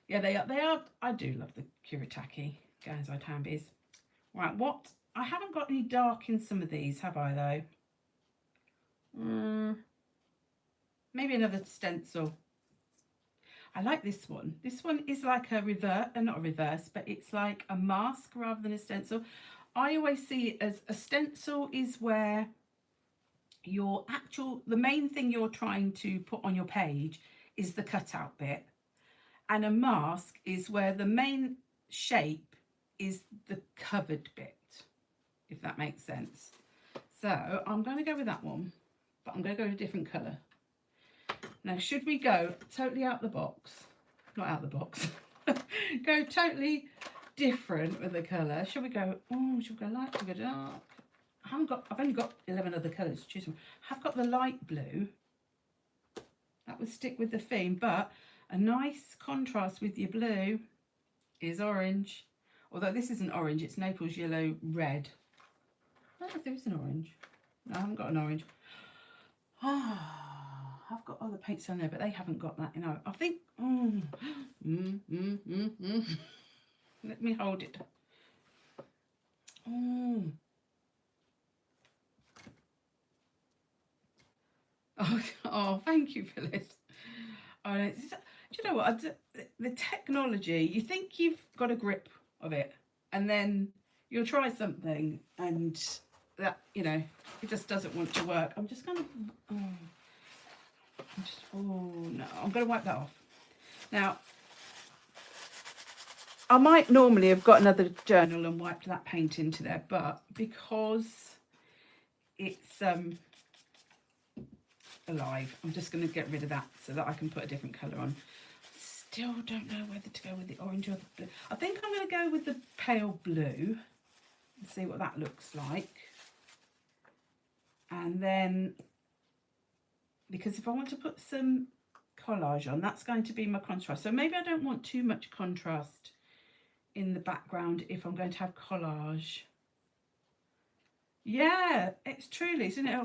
[SPEAKER 1] Yeah, they are. I do love the Kuretake Gansai Tambis. Right, what? I haven't got any dark in some of these, have I, though? Maybe another stencil. I like this one. This one is like a reverse, not a reverse, but it's like a mask rather than a stencil. I always see it as a stencil is where the main thing you're trying to put on your page is the cutout bit. And a mask is where the main shape is the covered bit, if that makes sense. So I'm going to go with that one, but I'm going to go with a different colour. Now, should we go totally out the box? Not out the box. Go totally different with the colour. Should we go, should we go light, should we go dark? I've only got 11 other colours to choose from. I've got the light blue. That would stick with the theme, but a nice contrast with your blue is orange. Although this isn't orange, it's Naples yellow red. I don't know if there is an orange. No, I haven't got an orange. I've got other paints on there, but they haven't got that, you know. I think, let me hold it. Oh, thank you, Phyllis. Oh, do you know what? The technology, you think you've got a grip of it, and then you'll try something, and that, you know, it just doesn't want to work. I'm just going to, no, I'm going to wipe that off. Now, I might normally have got another journal and wiped that paint into there, but because it's alive, I'm just going to get rid of that so that I can put a different colour on. Still don't know whether to go with the orange or the blue. I think I'm going to go with the pale blue and see what that looks like. And then, because if I want to put some collage on, that's going to be my contrast. So maybe I don't want too much contrast in the background if I'm going to have collage. Yeah, it's truly, isn't it?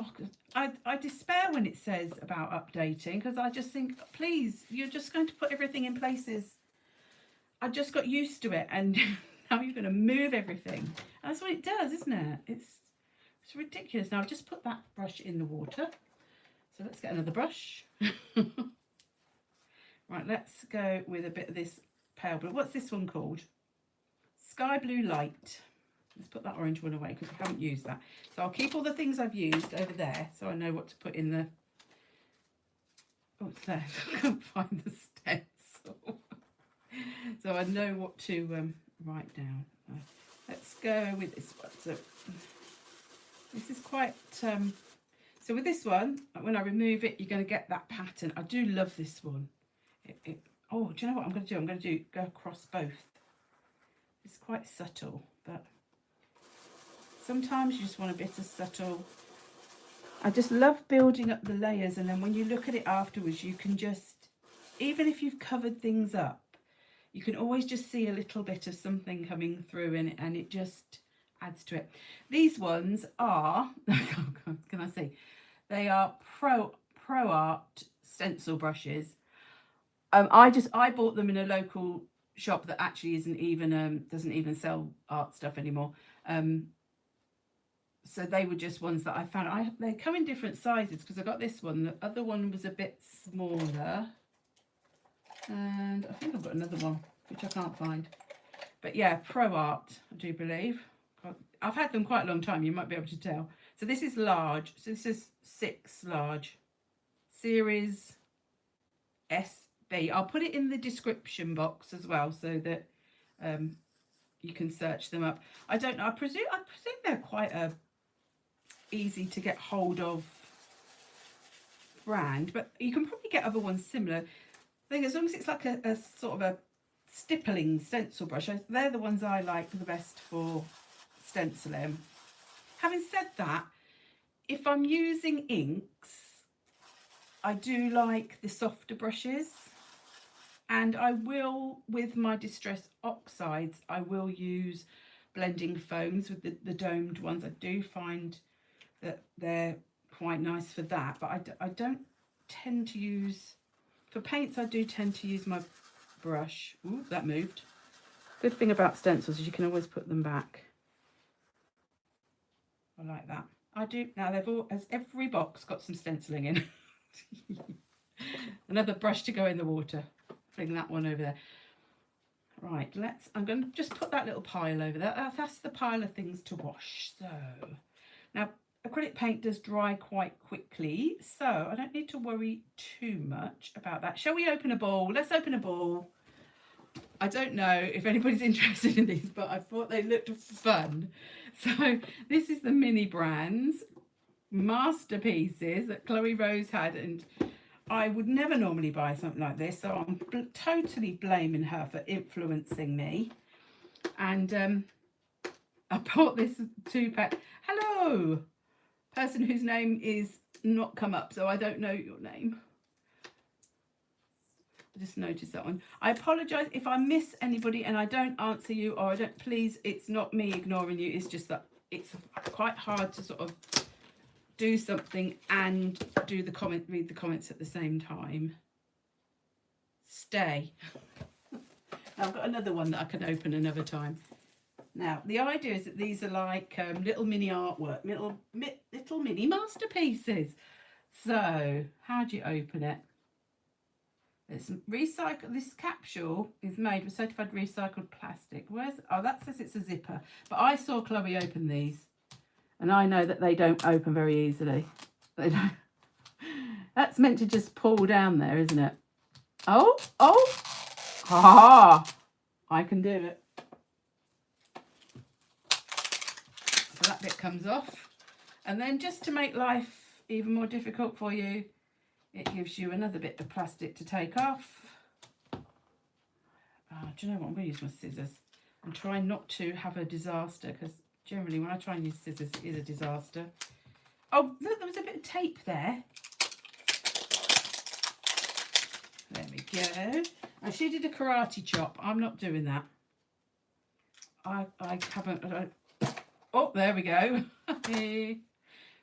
[SPEAKER 1] Oh, I despair when it says about updating, because I just think, please, you're just going to put everything in places. I just got used to it, and now you're going to move everything. That's what it does, isn't it? It's ridiculous. Now I've just put that brush in the water, so let's get another brush. Right, let's go with a bit of this pale blue. What's this one called? Sky Blue Light. Let's put that orange one away because I haven't used that. So I'll keep all the things I've used over there so I know what to put in the... Oh, it's there. I can't find the stencil. So I know what to write down. Let's go with this one. So this is quite... so with this one, when I remove it, you're going to get that pattern. I do love this one. Oh, do you know what I'm going to do? I'm going to go across both. It's quite subtle, but sometimes you just want a bit of subtle. I just love building up the layers, and then when you look at it afterwards, you can just, even if you've covered things up, you can always just see a little bit of something coming through in it, and it just adds to it. These ones are, can I say, they are Proarte stencil brushes. I bought them in a local shop that actually isn't even doesn't even sell art stuff anymore. So they were just ones that I found. They come in different sizes because I got this one. The other one was a bit smaller, and I think I've got another one which I can't find. But yeah, Proarte, I do believe. I've had them quite a long time. You might be able to tell. So this is large. So this is 6 large, series SB. I'll put it in the description box as well so that you can search them up. I don't know. I presume they're quite a easy to get hold of brand, but you can probably get other ones similar. I think as long as it's like a sort of a stippling stencil brush, they're the ones I like the best for stenciling. Having said that, if I'm using inks, I do like the softer brushes, and I will, with my distress oxides, I will use blending foams with the domed ones. I do find that they're quite nice for that, but I don't tend to use, for paints I do tend to use my brush. Ooh, that moved. Good thing about stencils is you can always put them back. I like that. I do. Now has every box got some stenciling in? Another brush to go in the water. Fling that one over there. Right, I'm going to just put that little pile over there. That's the pile of things to wash. So now acrylic paint does dry quite quickly, so I don't need to worry too much about that. Shall we open a ball? Let's open a ball. I don't know if anybody's interested in these, but I thought they looked fun. So this is the Mini Brands masterpieces that Chloe Rose had, and I would never normally buy something like this, so I'm totally blaming her for influencing me. And I bought this 2-pack. Hello, person whose name is not come up, so I don't know your name. I just noticed that one. I apologise if I miss anybody and I don't answer you, or I don't. Please, it's not me ignoring you. It's just that it's quite hard to sort of do something and read the comments at the same time. Stay. I've got another one that I can open another time. Now, the idea is that these are like little mini artwork, little mini masterpieces. So, how do you open it? It's recycled. This capsule is made with certified recycled plastic. Oh, that says it's a zipper. But I saw Chloe open these, and I know that they don't open very easily. They don't. That's meant to just pull down there, isn't it? Oh, ha! I can do it. So that bit comes off, and then just to make life even more difficult for you, it gives you another bit of plastic to take off. Do you know what? I'm going to use my scissors and try not to have a disaster, because generally when I try and use scissors, it is a disaster. Oh, look, there was a bit of tape there. There we go. And she did a karate chop. I'm not doing that. I haven't. Oh, there we go.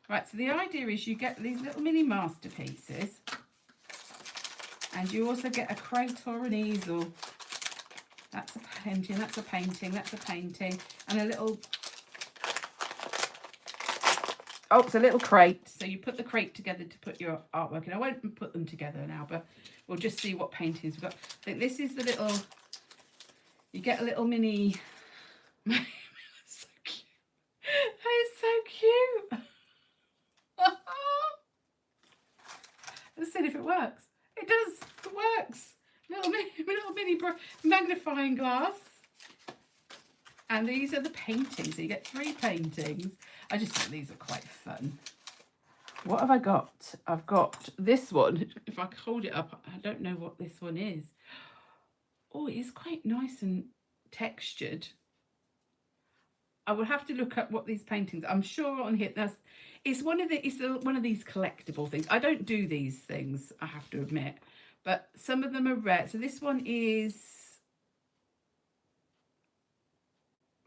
[SPEAKER 1] Right, so the idea is you get these little mini masterpieces, and you also get a crate or an easel. That's a painting, that's a painting, that's a painting, and a little, oh, it's a little crate. So you put the crate together to put your artwork in. I won't put them together now, but we'll just see what paintings we've got. I think this is the little, you get a little mini, so cute. That is so cute. Let's see if it works. It does. It works. Little mini magnifying glass. And these are the paintings. So you get 3 paintings. I just think these are quite fun. What have I got? I've got this one. If I hold it up, I don't know what this one is. Oh, it is quite nice and textured. I will have to look up what these paintings. I'm sure on here it's one of these collectible things. I don't do these things, I have to admit, but some of them are rare. So this one is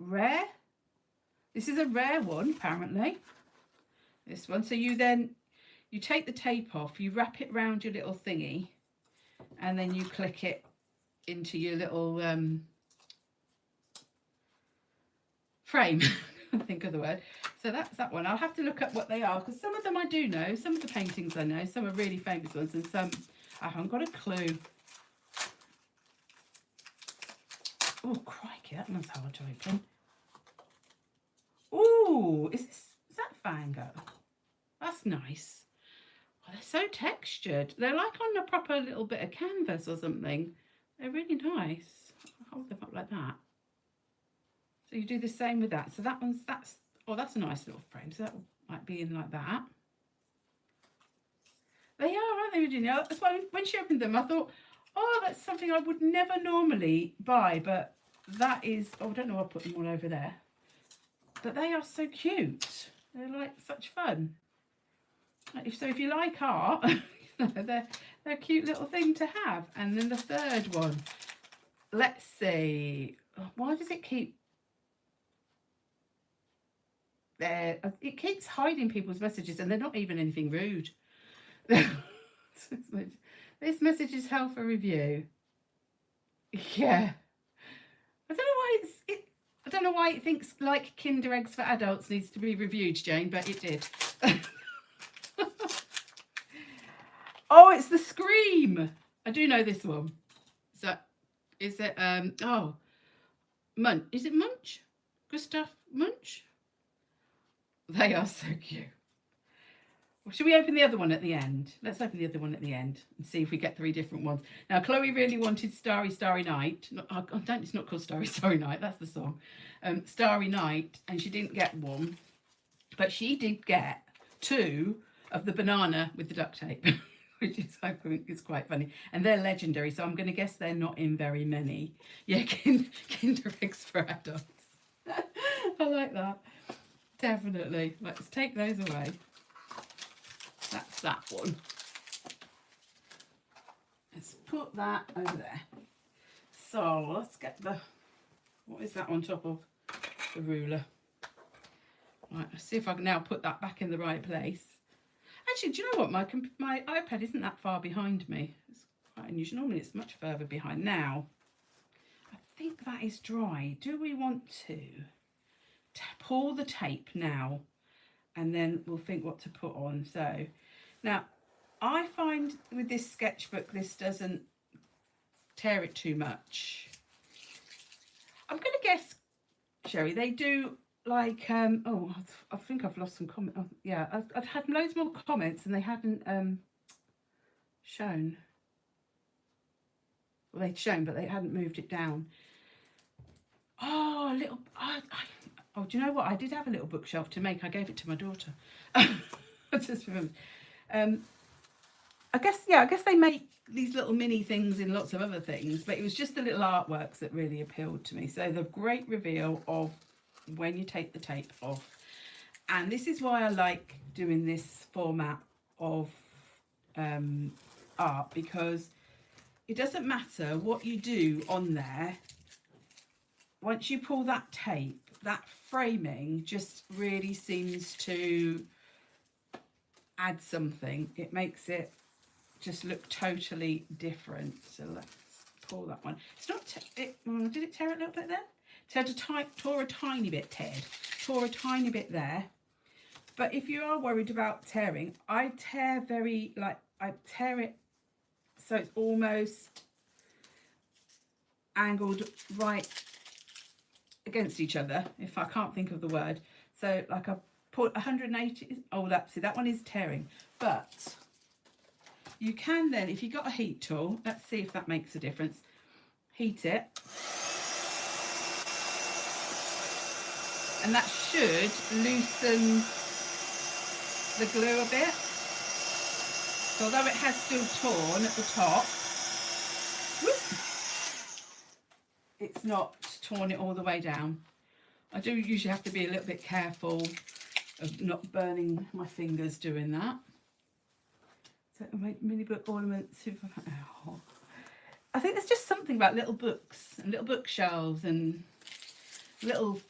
[SPEAKER 1] rare. This is a rare one, apparently. This one. So you take the tape off, you wrap it around your little thingy, and then you click it into your little frame. I think of the word. So that's that one. I'll have to look up what they are, because some of them I do know. Some of the paintings I know. Some are really famous ones, and some I haven't got a clue. Oh, crikey, that one's hard to open. Oh, is that Van Gogh? That's nice. Oh, they're so textured. They're like on a proper little bit of canvas or something. They're really nice. I'll hold them up like that. So you do the same with that. So that's a nice little frame. So that might be in like that. They are, aren't they, Virginia? That's why when she opened them, I thought, oh, that's something I would never normally buy. But that is, oh, I don't know, I'll put them all over there. But they are so cute. They're like such fun. So if you like art, they're a cute little thing to have. And then the third one, let's see. Why does it keep... it keeps hiding people's messages, and they're not even anything rude. This message is held for review. Yeah, I don't know why it thinks like Kinder Eggs for adults needs to be reviewed, Jane, but it did. Oh, it's the Scream. I do know this one. So is it oh, Munch? Is it Munch? Gustav Munch? They are so cute. Well, should we open the other one at the end? Let's open the other one at the end and see if we get 3 different ones. Now, Chloe really wanted Starry, Starry Night. It's not called Starry, Starry Night. That's the song. Starry Night, and she didn't get one. But she did get 2 of the banana with the duct tape, which is, I think, is quite funny. And they're legendary, so I'm going to guess they're not in very many. Yeah, Kinder Eggs for adults. I like that. Definitely. Let's take those away. That's that one. Let's put that over there. So let's get the, what is that on top of the ruler? Right, let's see if I can now put that back in the right place. Actually, do you know what? My iPad isn't that far behind me. It's quite unusual. Normally it's much further behind. Now, I think that is dry. Do we want to pull the tape now? And then we'll think what to put on. So, now, I find with this sketchbook, this doesn't tear it too much. I'm going to guess, Sherry, they do like, oh, I think I've lost some comments. Oh, yeah, I've had loads more comments and they hadn't shown. Well, they'd shown, but they hadn't moved it down. Oh, a little, oh, do you know what? I did have a little bookshelf to make. I gave it to my daughter. I just remembered. I guess they make these little mini things in lots of other things, but it was just the little artworks that really appealed to me. So the great reveal of when you take the tape off. And this is why I like doing this format of art, because it doesn't matter what you do on there. Once you pull that tape, that framing just really seems to add something. It makes it just look totally different. So let's pull that one. It's not, did it tear a little bit there? Tore a tiny bit, tore a tiny bit there. But if you are worried about tearing, I tear I tear it so it's almost angled right against each other, if I can't think of the word. So like I put 180, oh, that one is tearing. But you can then, if you've got a heat tool, let's see if that makes a difference. Heat it. And that should loosen the glue a bit. So although it has still torn at the top, it's not torn it all the way down. I do usually have to be a little bit careful of not burning my fingers doing that. So mini book ornaments. Oh. I think there's just something about little books and little bookshelves and little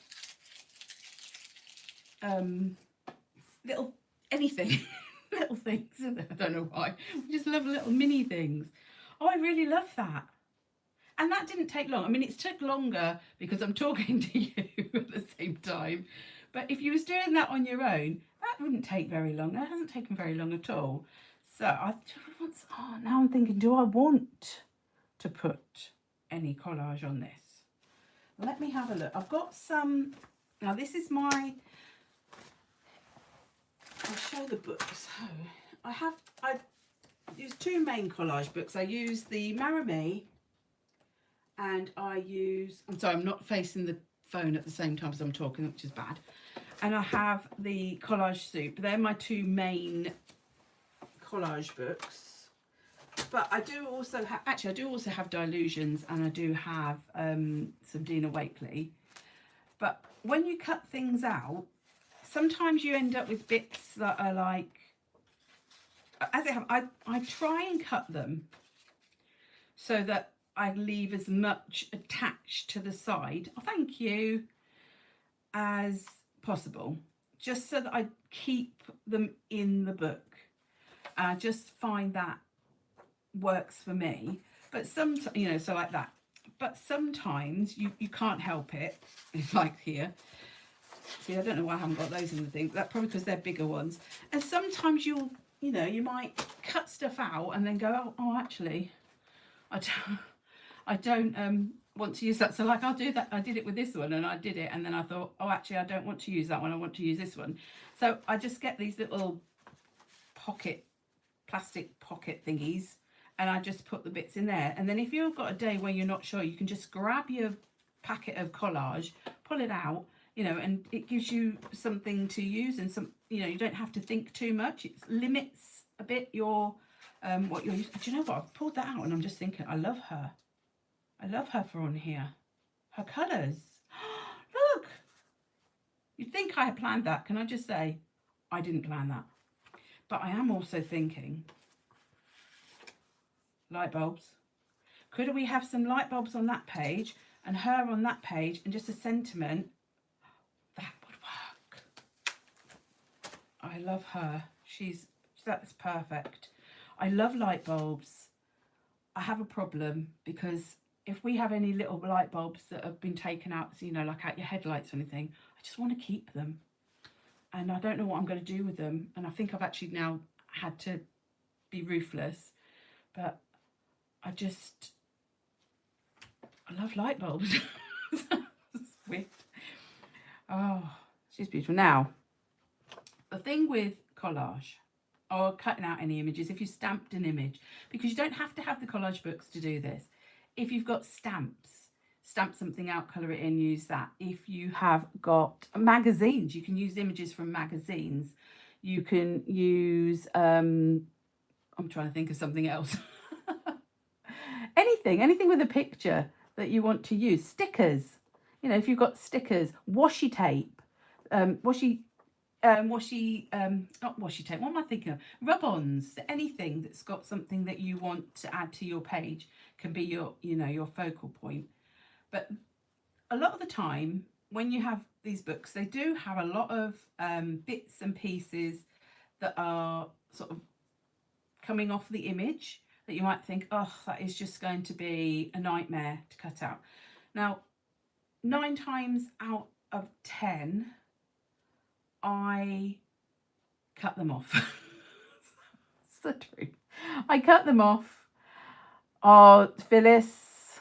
[SPEAKER 1] anything. Little things. I don't know why. I just love little mini things. Oh, I really love that. And that didn't take long. I mean, it took longer because I'm talking to you at the same time. But if you was doing that on your own, that wouldn't take very long. That hasn't taken very long at all. So now I'm thinking, do I want to put any collage on this? Let me have a look. I've got some. Now this is my. I'll show the books. So I use two main collage books. I use the Maremi. And I use, I'm sorry, I'm not facing the phone at the same time as I'm talking, which is bad. And I have the Collage Soup. They're my two main collage books. But I do also have, actually I do also have Dilutions, and I do have some Dina Wakley. But when you cut things out, sometimes you end up with bits that are like, as it happens, I try and cut them so that I leave as much attached to the side, oh, thank you, as possible, just so that I keep them in the book. I just find that works for me. But sometimes, you know, so like that. But sometimes you can't help it, like here. See, I don't know why I haven't got those in the thing. That's probably because they're bigger ones. And sometimes you might cut stuff out and then go, oh actually, I don't want to use that. So like I'll do that. I did it with this one and I did it. And then I thought, oh, actually, I don't want to use that one. I want to use this one. So I just get these little plastic pocket thingies, and I just put the bits in there. And then if you've got a day where you're not sure, you can just grab your packet of collage, pull it out, you know, and it gives you something to use, and some, you know, you don't have to think too much. It limits a bit your what you're using. Do you know what? I've pulled that out and I'm just thinking, I love her. I love her for on here. Her colours. Look! You'd think I had planned that. Can I just say, I didn't plan that. But I am also thinking, light bulbs. Could we have some light bulbs on that page and her on that page and just a sentiment? That would work. I love her. She's that's perfect. I love light bulbs. I have a problem because if we have any little light bulbs that have been taken out, so, you know, like out your headlights or anything, I just want to keep them. And I don't know what I'm going to do with them. And I think I've actually now had to be ruthless. But I love light bulbs. It's weird. Oh, she's beautiful. Now, the thing with collage, or cutting out any images, if you stamped an image, because you don't have to have the collage books to do this. If you've got stamps, stamp something out, colour it in, use that. If you have got magazines, you can use images from magazines. You can use, I'm trying to think of something else. anything with a picture that you want to use. Stickers, you know, if you've got stickers, washi tape, not washi tape, what am I thinking of? Rub-ons, anything that's got something that you want to add to your page can be your, you know, your focal point. But a lot of the time when you have these books, they do have a lot of bits and pieces that are sort of coming off the image that you might think, oh, that is just going to be a nightmare to cut out. Now, 9 times out of 10, I cut them off. It's the truth. I cut them off. Oh, Phyllis,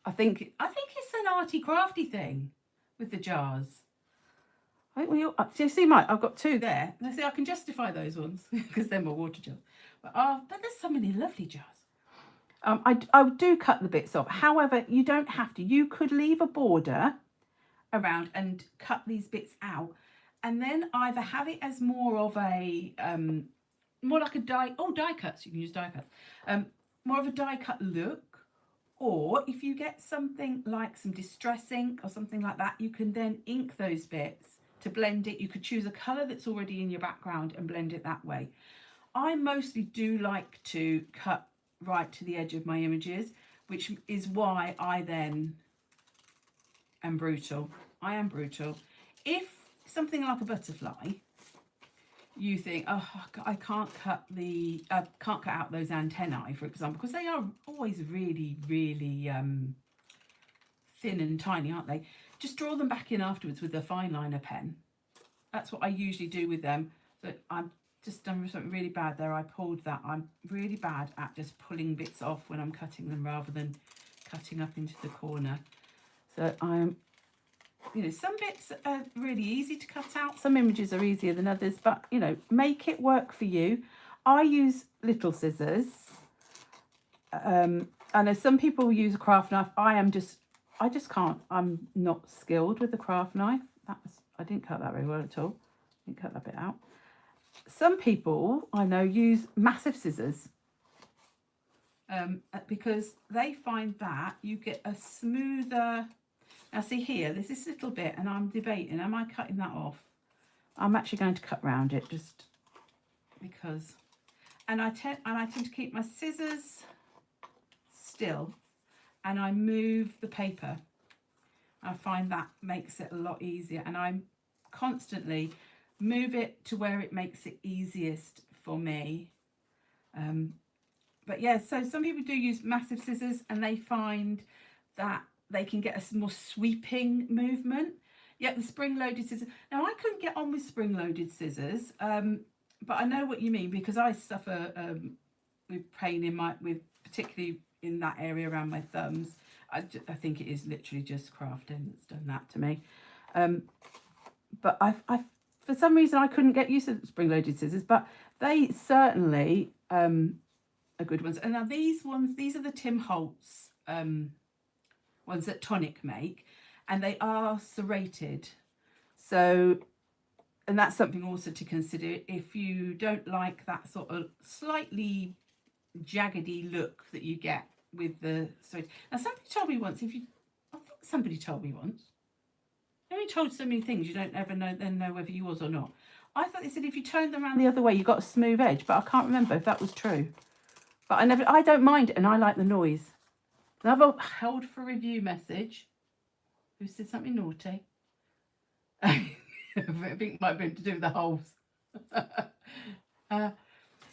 [SPEAKER 1] I think it's an arty crafty thing with the jars. I think we all, so you see, Mike, I've got 2 there. And I see I can justify those ones because they're my water jars. But there's so many lovely jars. I do cut the bits off. However, you don't have to. You could leave a border around and cut these bits out, and then either have it as more of a more like a die cuts. You can use die cuts. More of a die cut look, or if you get something like some distress ink or something like that, you can then ink those bits to blend it. You could choose a colour that's already in your background and blend it that way. I mostly do like to cut right to the edge of my images, which is why I then am brutal. I am brutal. If something like a butterfly, you think, oh, I can't cut out those antennae, for example, because they are always really, really thin and tiny, aren't they? Just draw them back in afterwards with a fine liner pen. That's what I usually do with them. But I've just done something really bad there. I pulled that. I'm really bad at just pulling bits off when I'm cutting them rather than cutting up into the corner. So I'm, you know, some bits are really easy to cut out. Some images are easier than others, but, you know, make it work for you. I use little scissors. I know some people use a craft knife. I just can't. I'm not skilled with the craft knife. I didn't cut that very well at all. Didn't cut that bit out. Some people I know use massive scissors because they find that you get a smoother. Now see here, there's this little bit, and I'm debating, am I cutting that off? I'm actually going to cut round it just because. And I tend to keep my scissors still, and I move the paper. I find that makes it a lot easier, and I'm constantly move it to where it makes it easiest for me. But yeah, so some people do use massive scissors, and they find that they can get a more sweeping movement. Yeah, the spring-loaded scissors. Now, I couldn't get on with spring-loaded scissors, but I know what you mean, because I suffer with pain particularly in that area around my thumbs. I think it is literally just crafting that's done that to me. But I for some reason I couldn't get used to spring-loaded scissors, but they certainly are good ones. And now these are the Tim Holtz ones that Tonic make, and they are serrated. So, and that's something also to consider if you don't like that sort of slightly jaggedy look that you get with the serrated. Now somebody told me once, I've been told so many things you don't ever know whether you was or not. I thought they said if you turned them around the other way you got a smooth edge, but I can't remember if that was true. But I don't mind it, and I like the noise. Another held for review message. Who said something naughty? I think it might be to do with the holes.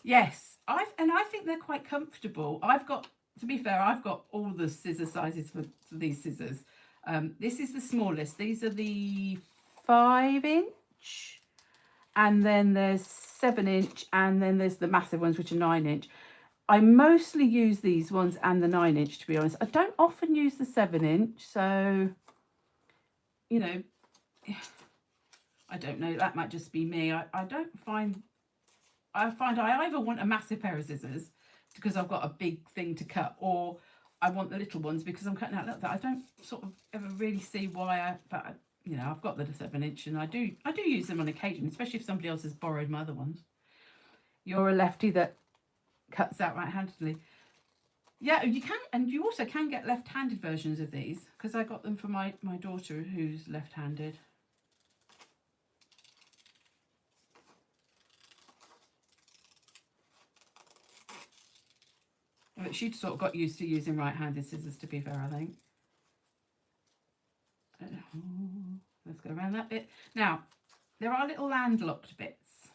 [SPEAKER 1] Yes, I think they're quite comfortable. I've got, to be fair, I've got all the scissor sizes for these scissors. This is the smallest. These are the 5-inch, and then there's 7-inch, and then there's the massive ones, which are 9-inch. I mostly use these ones and the 9-inch, to be honest. I don't often use the 7-inch, so, you know, I don't know. That might just be me. I find I either want a massive pair of scissors because I've got a big thing to cut, or I want the little ones because I'm cutting out like that. I don't sort of ever really see why but you know, I've got the 7-inch, and I do use them on occasion, especially if somebody else has borrowed my other ones. You're a lefty that cuts out right-handedly. Yeah, you can, and you also can get left-handed versions of these, because I got them for my daughter who's left-handed. But she'd sort of got used to using right-handed scissors, to be fair, I think. Let's go around that bit. Now, there are little landlocked bits.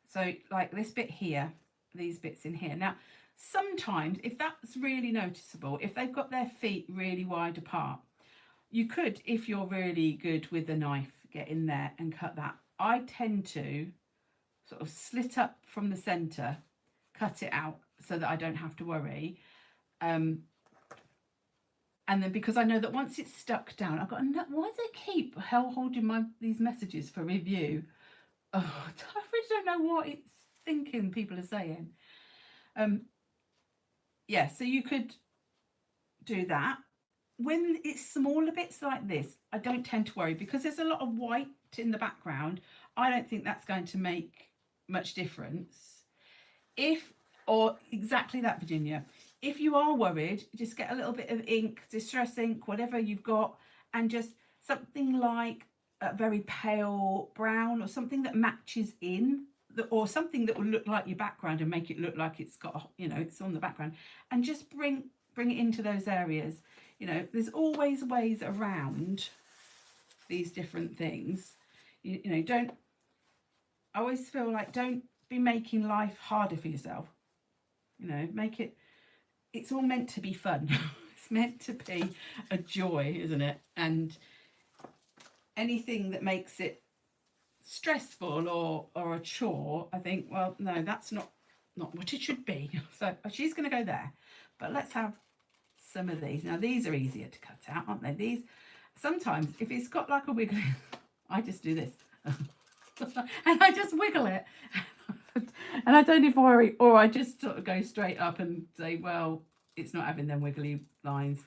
[SPEAKER 1] So, like this bit here, these bits in here. Now, sometimes, if that's really noticeable, if they've got their feet really wide apart, you could, if you're really good with a knife, get in there and cut that. I tend to sort of slit up from the centre, cut it out so that I don't have to worry. And then, because I know that once it's stuck down, I've got, why does it keep holding these messages for review? Oh, I really don't know what it's thinking people are saying. Yeah, so you could do that. When it's smaller bits like this, I don't tend to worry, because there's a lot of white in the background. I don't think that's going to make much difference. Or exactly that, Virginia. If you are worried, just get a little bit of ink, distress ink, whatever you've got, and just something like a very pale brown, or something that matches in, or something that will look like your background and make it look like it's got, you know, it's on the background, and just bring it into those areas. You know, there's always ways around these different things. You know, I always feel like, don't be making life harder for yourself. You know, it's all meant to be fun. It's meant to be a joy, isn't it? And anything that makes it stressful or a chore, I think, well, no, that's not what it should be. So she's going to go there. But let's have some of these. Now, these are easier to cut out, aren't they? These, sometimes, if it's got like a wiggle, I just do this. And I just wiggle it. And I don't even worry, or I just sort of go straight up and say, well, it's not having them wiggly lines.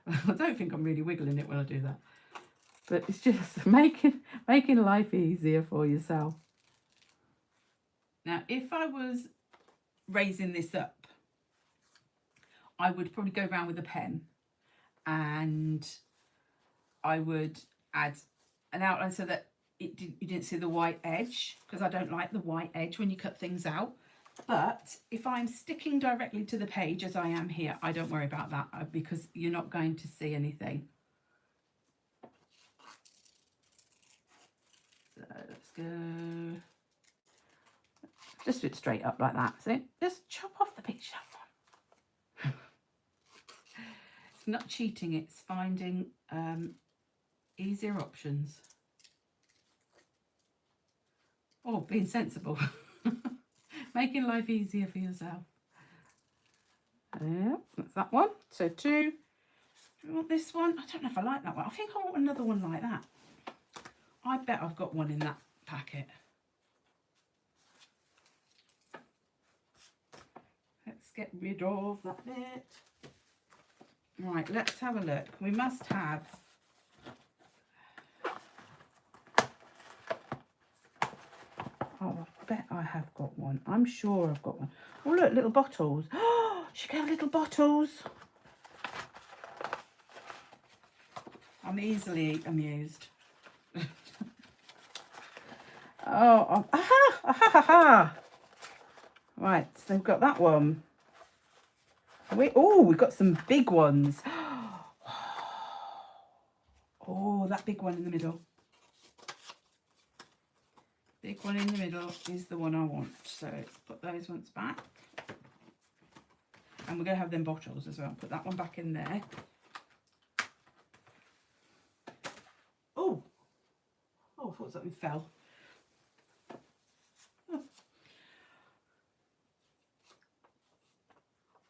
[SPEAKER 1] I don't think I'm really wiggling it when I do that. But it's just making life easier for yourself. Now, if I was raising this up, I would probably go around with a pen, and I would add an outline so that you didn't see the white edge, because I don't like the white edge when you cut things out. But if I'm sticking directly to the page, as I am here, I don't worry about that, because you're not going to see anything. So let's go, just do it straight up like that. So just chop off the picture. It's not cheating, it's finding easier options. Oh, being sensible. Making life easier for yourself. Yeah, that's that one. So 2. Do you want this one? I don't know if I like that one. I think I want another one like that. I bet I've got one in that packet. Let's get rid of that bit. Right, let's have a look. We must have... Oh, I bet I have got one. I'm sure I've got one. Oh, look, little bottles. Oh, she got little bottles. I'm easily amused. Oh, aha, aha, aha. Right, so we've got that one. We've got some big ones. Oh, that big one in the middle. Big pink one in the middle is the one I want. So put those ones back. And we're going to have them bottles as well. Put that one back in there. Oh, I thought something fell. Oh.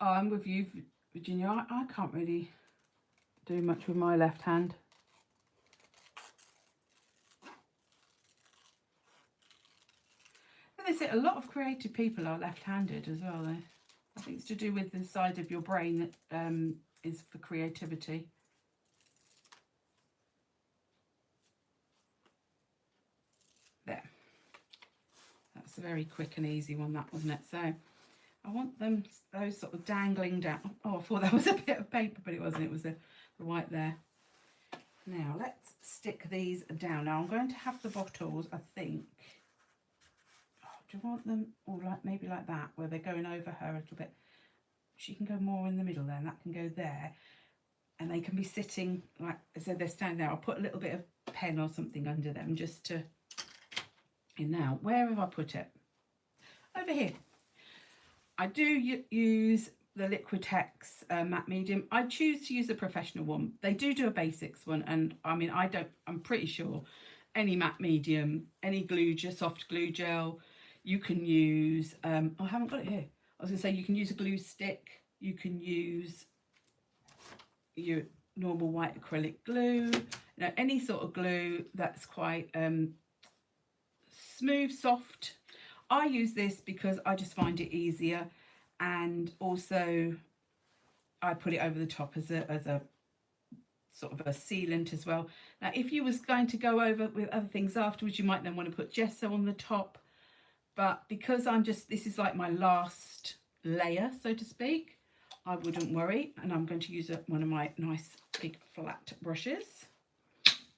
[SPEAKER 1] I'm with you, Virginia. I can't really do much with my left hand. And they say a lot of creative people are left-handed as well, though. I think it's to do with the side of your brain that is for creativity. There. That's a very quick and easy one, that, wasn't it? So I want them, those sort of dangling down. Oh, I thought that was a bit of paper, but it wasn't. It was the white there. Now, let's stick these down. Now, I'm going to have the bottles, I think. Do I want them all like maybe like that, where they're going over her a little bit? She can go more in the middle there, and that can go there. And they can be sitting like, so they're standing there. I'll put a little bit of pen or something under them just to, and now, where have I put it? Over here. I do use the Liquitex matte medium. I choose to use a professional one. They do a basics one, and I mean, I'm pretty sure any matte medium, any glue, just soft glue gel, you can use, I haven't got it here. I was going to say you can use a glue stick, you can use your normal white acrylic glue, any sort of glue that's quite smooth, soft. I use this because I just find it easier, and also I put it over the top as a sort of a sealant as well. Now, if you was going to go over with other things afterwards, you might then want to put gesso on the top. But because this is like my last layer, so to speak, I wouldn't worry. And I'm going to use one of my nice big flat brushes.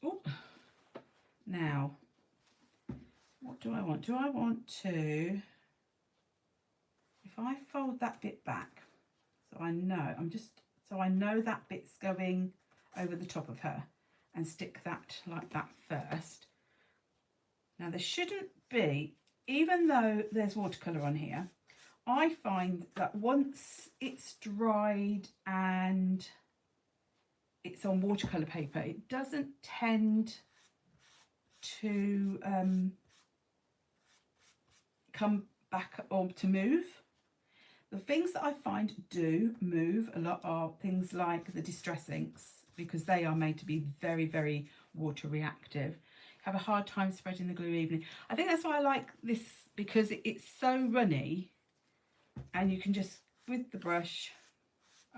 [SPEAKER 1] Ooh. Now, what do I want? Do I want to, if I fold that bit back, so I know that bit's going over the top of her, and stick that like that first. Now, there shouldn't be, even though there's watercolour on here, I find that once it's dried and it's on watercolour paper, it doesn't tend to come back or to move. The things that I find do move a lot are things like the distress inks, because they are made to be very, very water reactive. Have a hard time spreading the glue evenly. I think that's why I like this, because it's so runny, and you can just, with the brush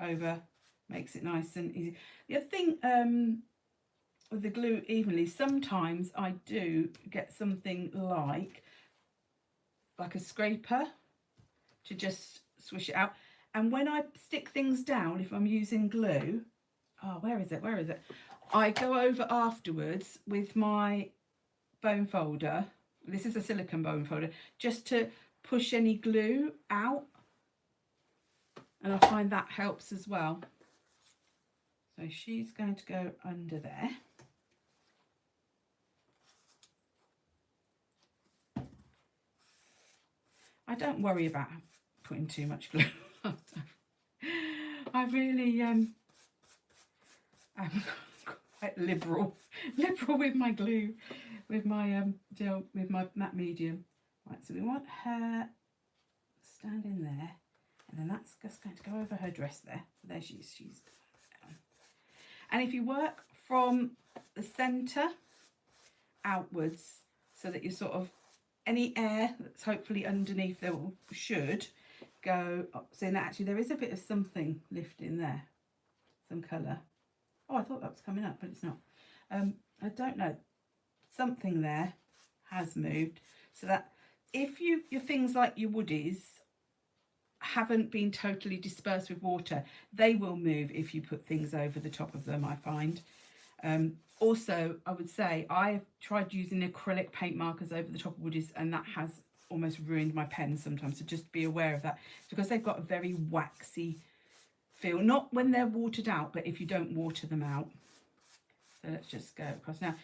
[SPEAKER 1] over, makes it nice and easy. The other thing with the glue evenly, sometimes I do get something like a scraper to just swish it out. And when I stick things down, if I'm using glue, oh, where is it? I go over afterwards with my bone folder. This is a silicone bone folder, just to push any glue out. And I find that helps as well. So she's going to go under there. I don't worry about putting too much glue. I really am quite liberal with my glue, with my gel, with my matte medium. Right, so we want her standing there, and then that's just going to go over her dress there. So there she's down. And if you work from the centre outwards, so that you're sort of, any air that's hopefully underneath there should go up. So now actually there is a bit of something lifting there, some colour. Oh, I thought that was coming up, but it's not. I don't know, something there has moved, so that if your things like your woodies haven't been totally dispersed with water, they will move if you put things over the top of them, I find. Also, I would say I've tried using acrylic paint markers over the top of woodies, and that has almost ruined my pen sometimes, so just be aware of that, because they've got a very waxy feel, not when they're watered out, but if you don't water them out. So let's just go across. Now,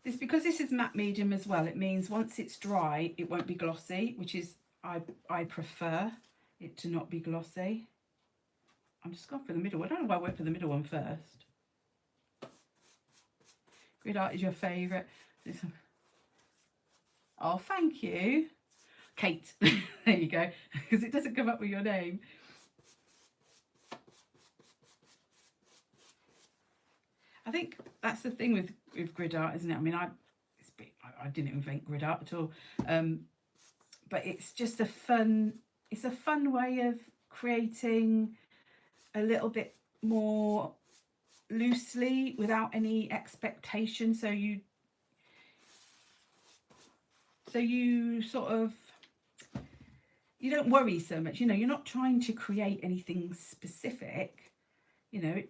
[SPEAKER 1] this, because this is matte medium as well, it means once it's dry, it won't be glossy, which is, I prefer it to not be glossy. I'm just going for the middle. I don't know why I went for the middle one first. Grid art is your favourite. Oh, thank you. Kate. There you go. Because it doesn't come up with your name. I think that's the thing with grid art, isn't it? I mean, I didn't invent grid art at all. But it's just a fun way of creating a little bit more loosely without any expectation. So you sort of, you don't worry so much, you know, you're not trying to create anything specific, you know,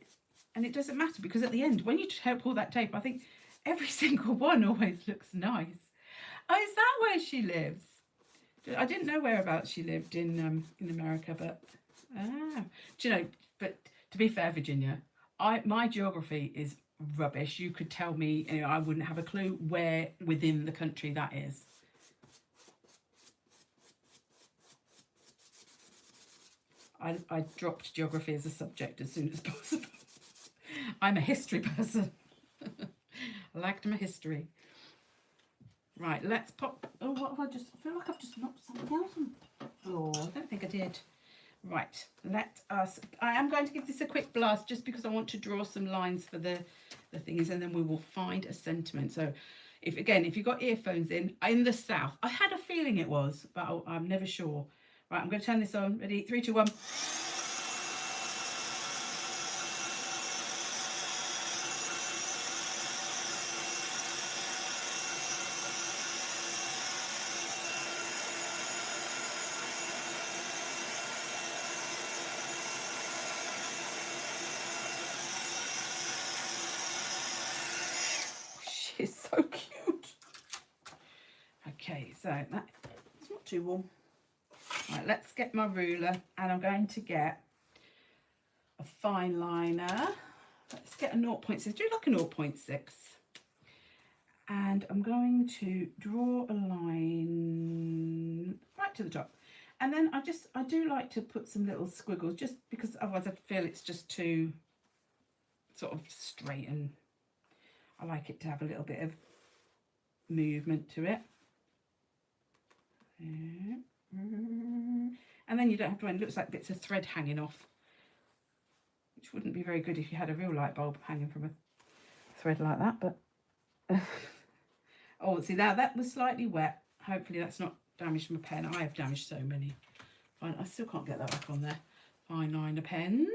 [SPEAKER 1] and it doesn't matter, because at the end, when you pull that tape, I think every single one always looks nice. Oh, is that where she lives? I didn't know whereabouts she lived in America, but do you know? But to be fair, Virginia, my geography is rubbish. You could tell me, you know, I wouldn't have a clue where within the country that is. I dropped geography as a subject as soon as possible. I'm a history person. I liked my history. Right, let's pop. Oh, what have I just? I feel like I've just knocked something else on the floor. I don't think I did. Right, let us. I am going to give this a quick blast just because I want to draw some lines for the things, and then we will find a sentiment. So, if you've got earphones in the south, I had a feeling it was, but I'm never sure. Right, I'm going to turn this on. Ready? 3, 2, 1. She's so cute. Okay, so it's not too warm. Right, let's get my ruler, and I'm going to get a fine liner. Let's get a 0.6. Do like a 0.6. And I'm going to draw a line right to the top. And then I do like to put some little squiggles, just because otherwise I feel it's just too sort of straight, and I like it to have a little bit of movement to it. And then you don't have to, it looks like bits of thread hanging off, which wouldn't be very good if you had a real light bulb hanging from a thread like that. But oh, see, now that was slightly wet. Hopefully that's not damaged my pen. I have damaged so many. Fine, I still can't get that back on there. Fine liner pens.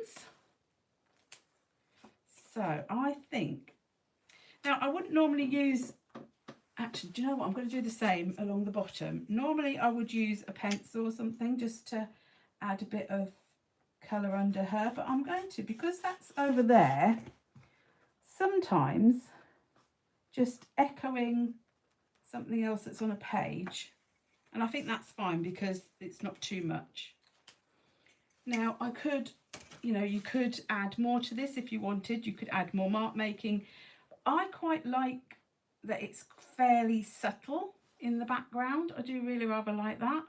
[SPEAKER 1] So I think, now I wouldn't normally use, actually, do you know what? I'm going to do the same along the bottom. Normally I would use a pencil or something just to add a bit of colour under her, but I'm going to, because that's over there, sometimes just echoing something else that's on a page, and I think that's fine because it's not too much. Now I could, you know, you could add more to this if you wanted. You could add more mark making. I quite like that it's fairly subtle in the background. I do really rather like that.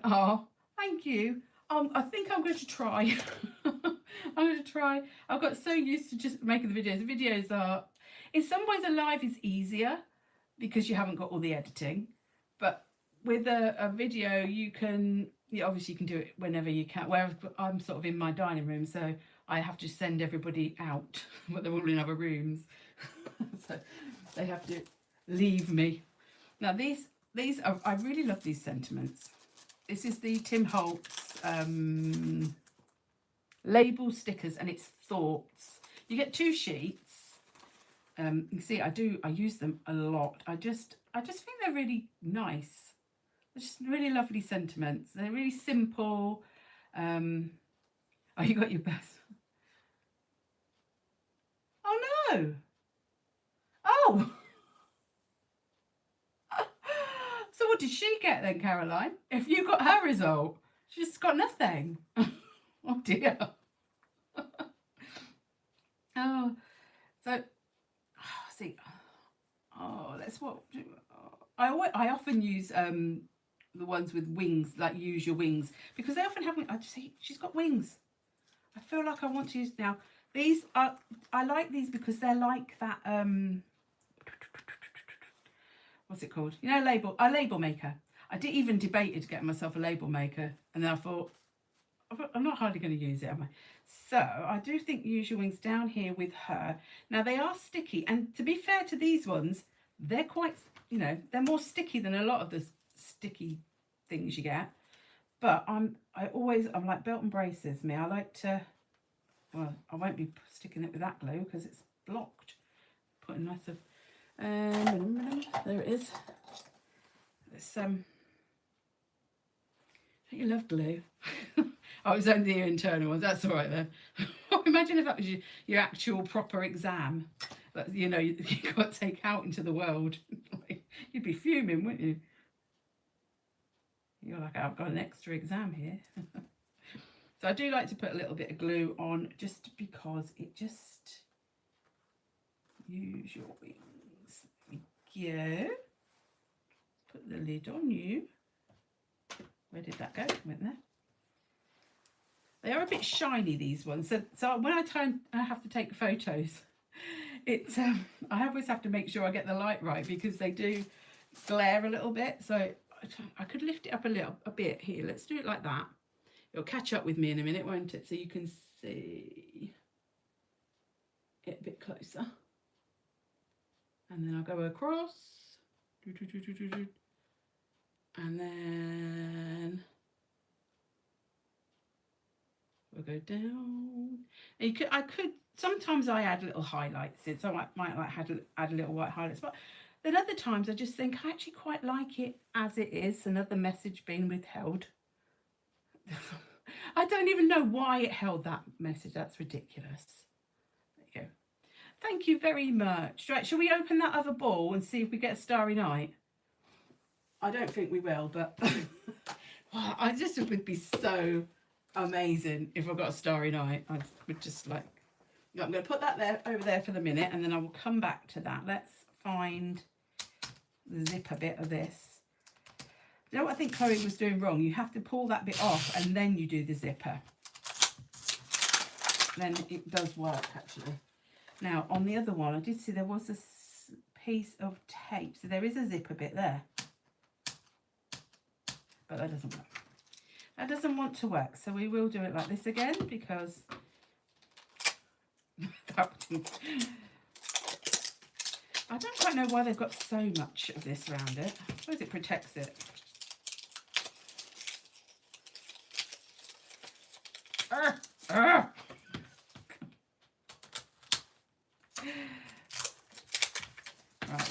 [SPEAKER 1] Oh, thank you. I think I'm going to try. I'm going to try. I've got so used to just making the videos. The videos are, in some ways, a live is easier because you haven't got all the editing. But with a video, you can, obviously you can do it whenever you can. Whereas I'm sort of in my dining room, so I have to send everybody out, but they're all in other rooms. So they have to leave me. Now these are, I really love these sentiments. This is the Tim Holtz label stickers, and it's thoughts. You get 2 sheets. You can see I use them a lot. I just think they're really nice. They're just really lovely sentiments. They're really simple. Oh, you got your best. Oh no. Oh. So what did she get then, Caroline? If you got her result, she's got nothing. Oh dear. Oh, so see, Oh, that's what I often use the ones with wings, like use your wings, because they often have. I see she's got wings. I feel like I want to use now. These are, I like these because they're like that. What's it called? You know, a label maker. I did even debated getting myself a label maker, and then I thought, I'm not hardly going to use it, am I? So I do think use your wings down here with her. Now they are sticky, and to be fair to these ones, they're quite, you know, they're more sticky than a lot of the sticky things you get. But I'm like belt and braces me. I like to, well, I won't be sticking it with that glue because it's blocked. Putting lots of, there it is. It's you love glue. Oh, it's only the internal ones. That's all right then. Imagine if that was your actual proper exam that, you know, you got to take out into the world. You'd be fuming, wouldn't you? You're like, I've got an extra exam here. So I do like to put a little bit of glue on just because it just, use your wings. There we go. Put the lid on you. Where did that go? Went there. They are a bit shiny, these ones. So when I have to take photos, it's I always have to make sure I get the light right because they do glare a little bit. So I could lift it up a bit here. Let's do it like that. It'll catch up with me in a minute, won't it? So you can see it a bit closer. And then I'll go across. And then we'll go down. And sometimes I add little highlights in, so I might like add a little white highlights, but then other times I just think I actually quite like it as it is. Another message being withheld. I don't even know why it held that message. That's ridiculous. There you go. Thank you very much. Right, shall we open that other ball and see if we get a starry night? I don't think we will, but wow, I just would be so amazing if I got a starry night. I would just like, I'm going to put that over there for the minute, and then I will come back to that. Let's find the zipper bit of this. You know what I think Chloe was doing wrong? You have to pull that bit off and then you do the zipper. Then it does work actually. Now on the other one, I did see there was a piece of tape, so there is a zipper bit there. But that doesn't work. That doesn't want to work, so we will do it like this again because I don't quite know why they've got so much of this around it. I suppose it protects it. Right,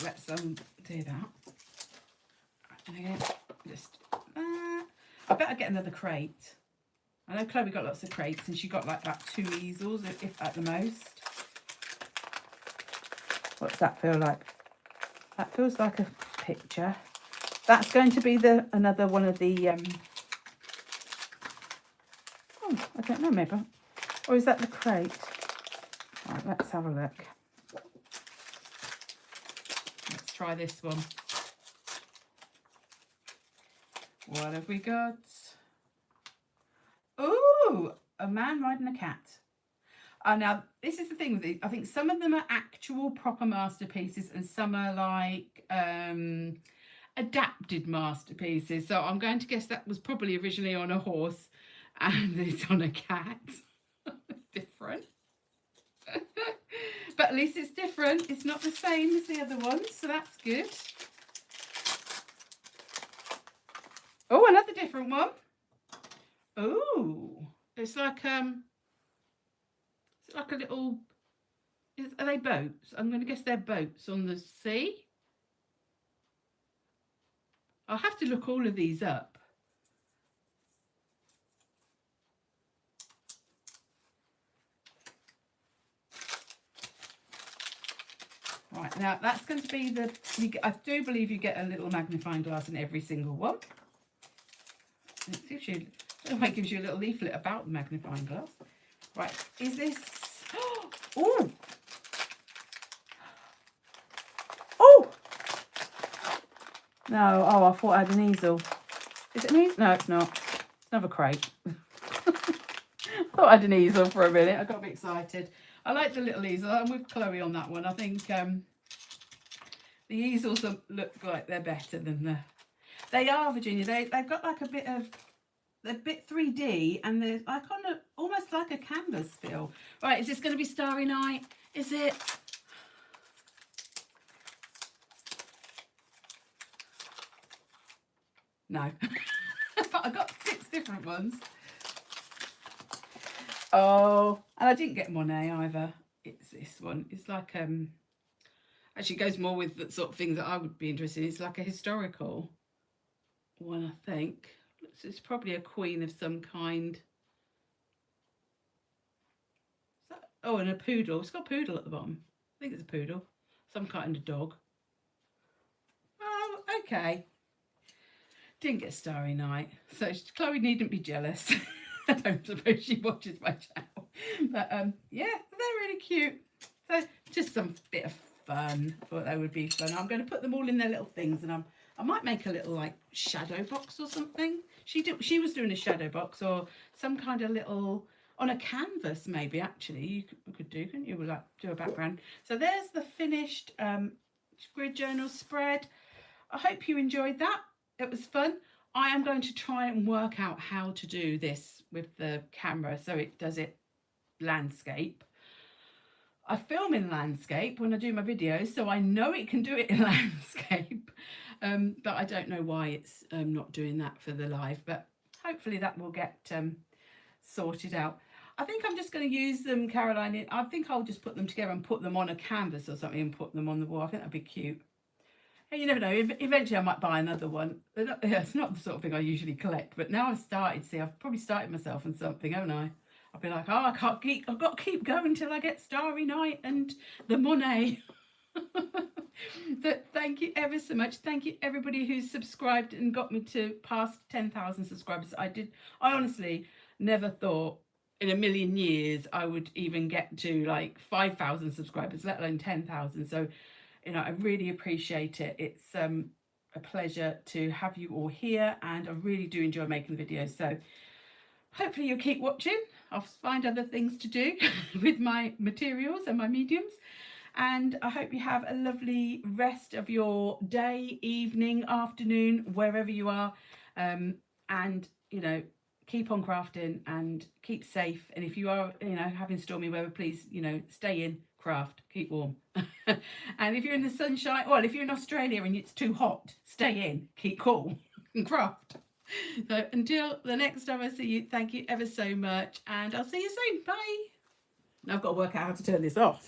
[SPEAKER 1] let's do that. And again, just I better get another crate. I know Chloe got lots of crates and she got like about 2 easels, if at the most. What's that feel like? That feels like a picture. That's going to be another one of the oh, I don't know, maybe. Or is that the crate? Right, let's have a look. Let's try this one. What have we got? Ooh, a man riding a cat. Now, this is the thing with these. I think some of them are actual proper masterpieces and some are like adapted masterpieces. So I'm going to guess that was probably originally on a horse and it's on a cat. Different. But at least it's different. It's not the same as the other ones, so that's good. Oh, another different one. Oh, it's like a little, are they boats? I'm going to guess they're boats on the sea. I'll have to look all of these up. Right, now that's going to be I do believe you get a little magnifying glass in every single one. And it gives you, it gives you a little leaflet about the magnifying glass. Right, is this, oh, No, oh, I thought I had an easel. Is it an easel? No, it's not. It's another crate. Thought I had an easel for a minute. I got a bit excited. I like the little easel. I'm with Chloe on that one. I think the easels look like they're better than the... They are, Virginia. They've got like a bit of... They're a bit 3D and they're like kind of almost like a canvas feel. Right, is this going to be Starry Night? Is it? No. But I got 6 different ones. Oh, and I didn't get Monet either. It's this one. It's like actually goes more with the sort of things that I would be interested in. It's like a historical one, I think. It's probably a queen of some kind. Oh, and a poodle. It's got a poodle at the bottom. I think it's a poodle. Some kind of dog. Oh, okay. Didn't get Starry Night. So Chloe needn't be jealous. I don't suppose she watches my channel. But yeah, they're really cute. So just some bit of fun. I thought they would be fun. I'm going to put them all in their little things, and I might make a little like shadow box or something. She was doing a shadow box or some kind of little on a canvas maybe. Actually, you could do, couldn't you? Like do a background. So there's the finished grid journal spread. I hope you enjoyed that. It was fun. I am going to try and work out how to do this with the camera so it does it landscape. I film in landscape when I do my videos, so I know it can do it in landscape. But I don't know why it's not doing that for the live, but hopefully that will get sorted out. I think I'm just going to use them, Caroline. I think I'll just put them together and put them on a canvas or something and put them on the wall. I think that'd be cute. And you never know, eventually I might buy another one. It's not the sort of thing I usually collect, but now I've started, see, I've probably started myself on something, haven't I? I'll be like, oh, I've got to keep going till I get Starry Night and the Monet. So thank you ever so much. Thank you everybody who's subscribed and got me to past 10,000 subscribers. I honestly never thought in a million years I would even get to like 5,000 subscribers, let alone 10,000. So, you know, I really appreciate it. It's a pleasure to have you all here, and I really do enjoy making the videos. So hopefully you'll keep watching. I'll find other things to do with my materials and my mediums. And I hope you have a lovely rest of your day, evening, afternoon, wherever you are. And, you know, keep on crafting and keep safe. And if you are, you know, having stormy weather, please, you know, stay in, craft, keep warm. And if you're in the sunshine, well, if you're in Australia and it's too hot, stay in, keep cool and craft. So until the next time I see you, thank you ever so much. And I'll see you soon. Bye. Now I've got to work out how to turn this off.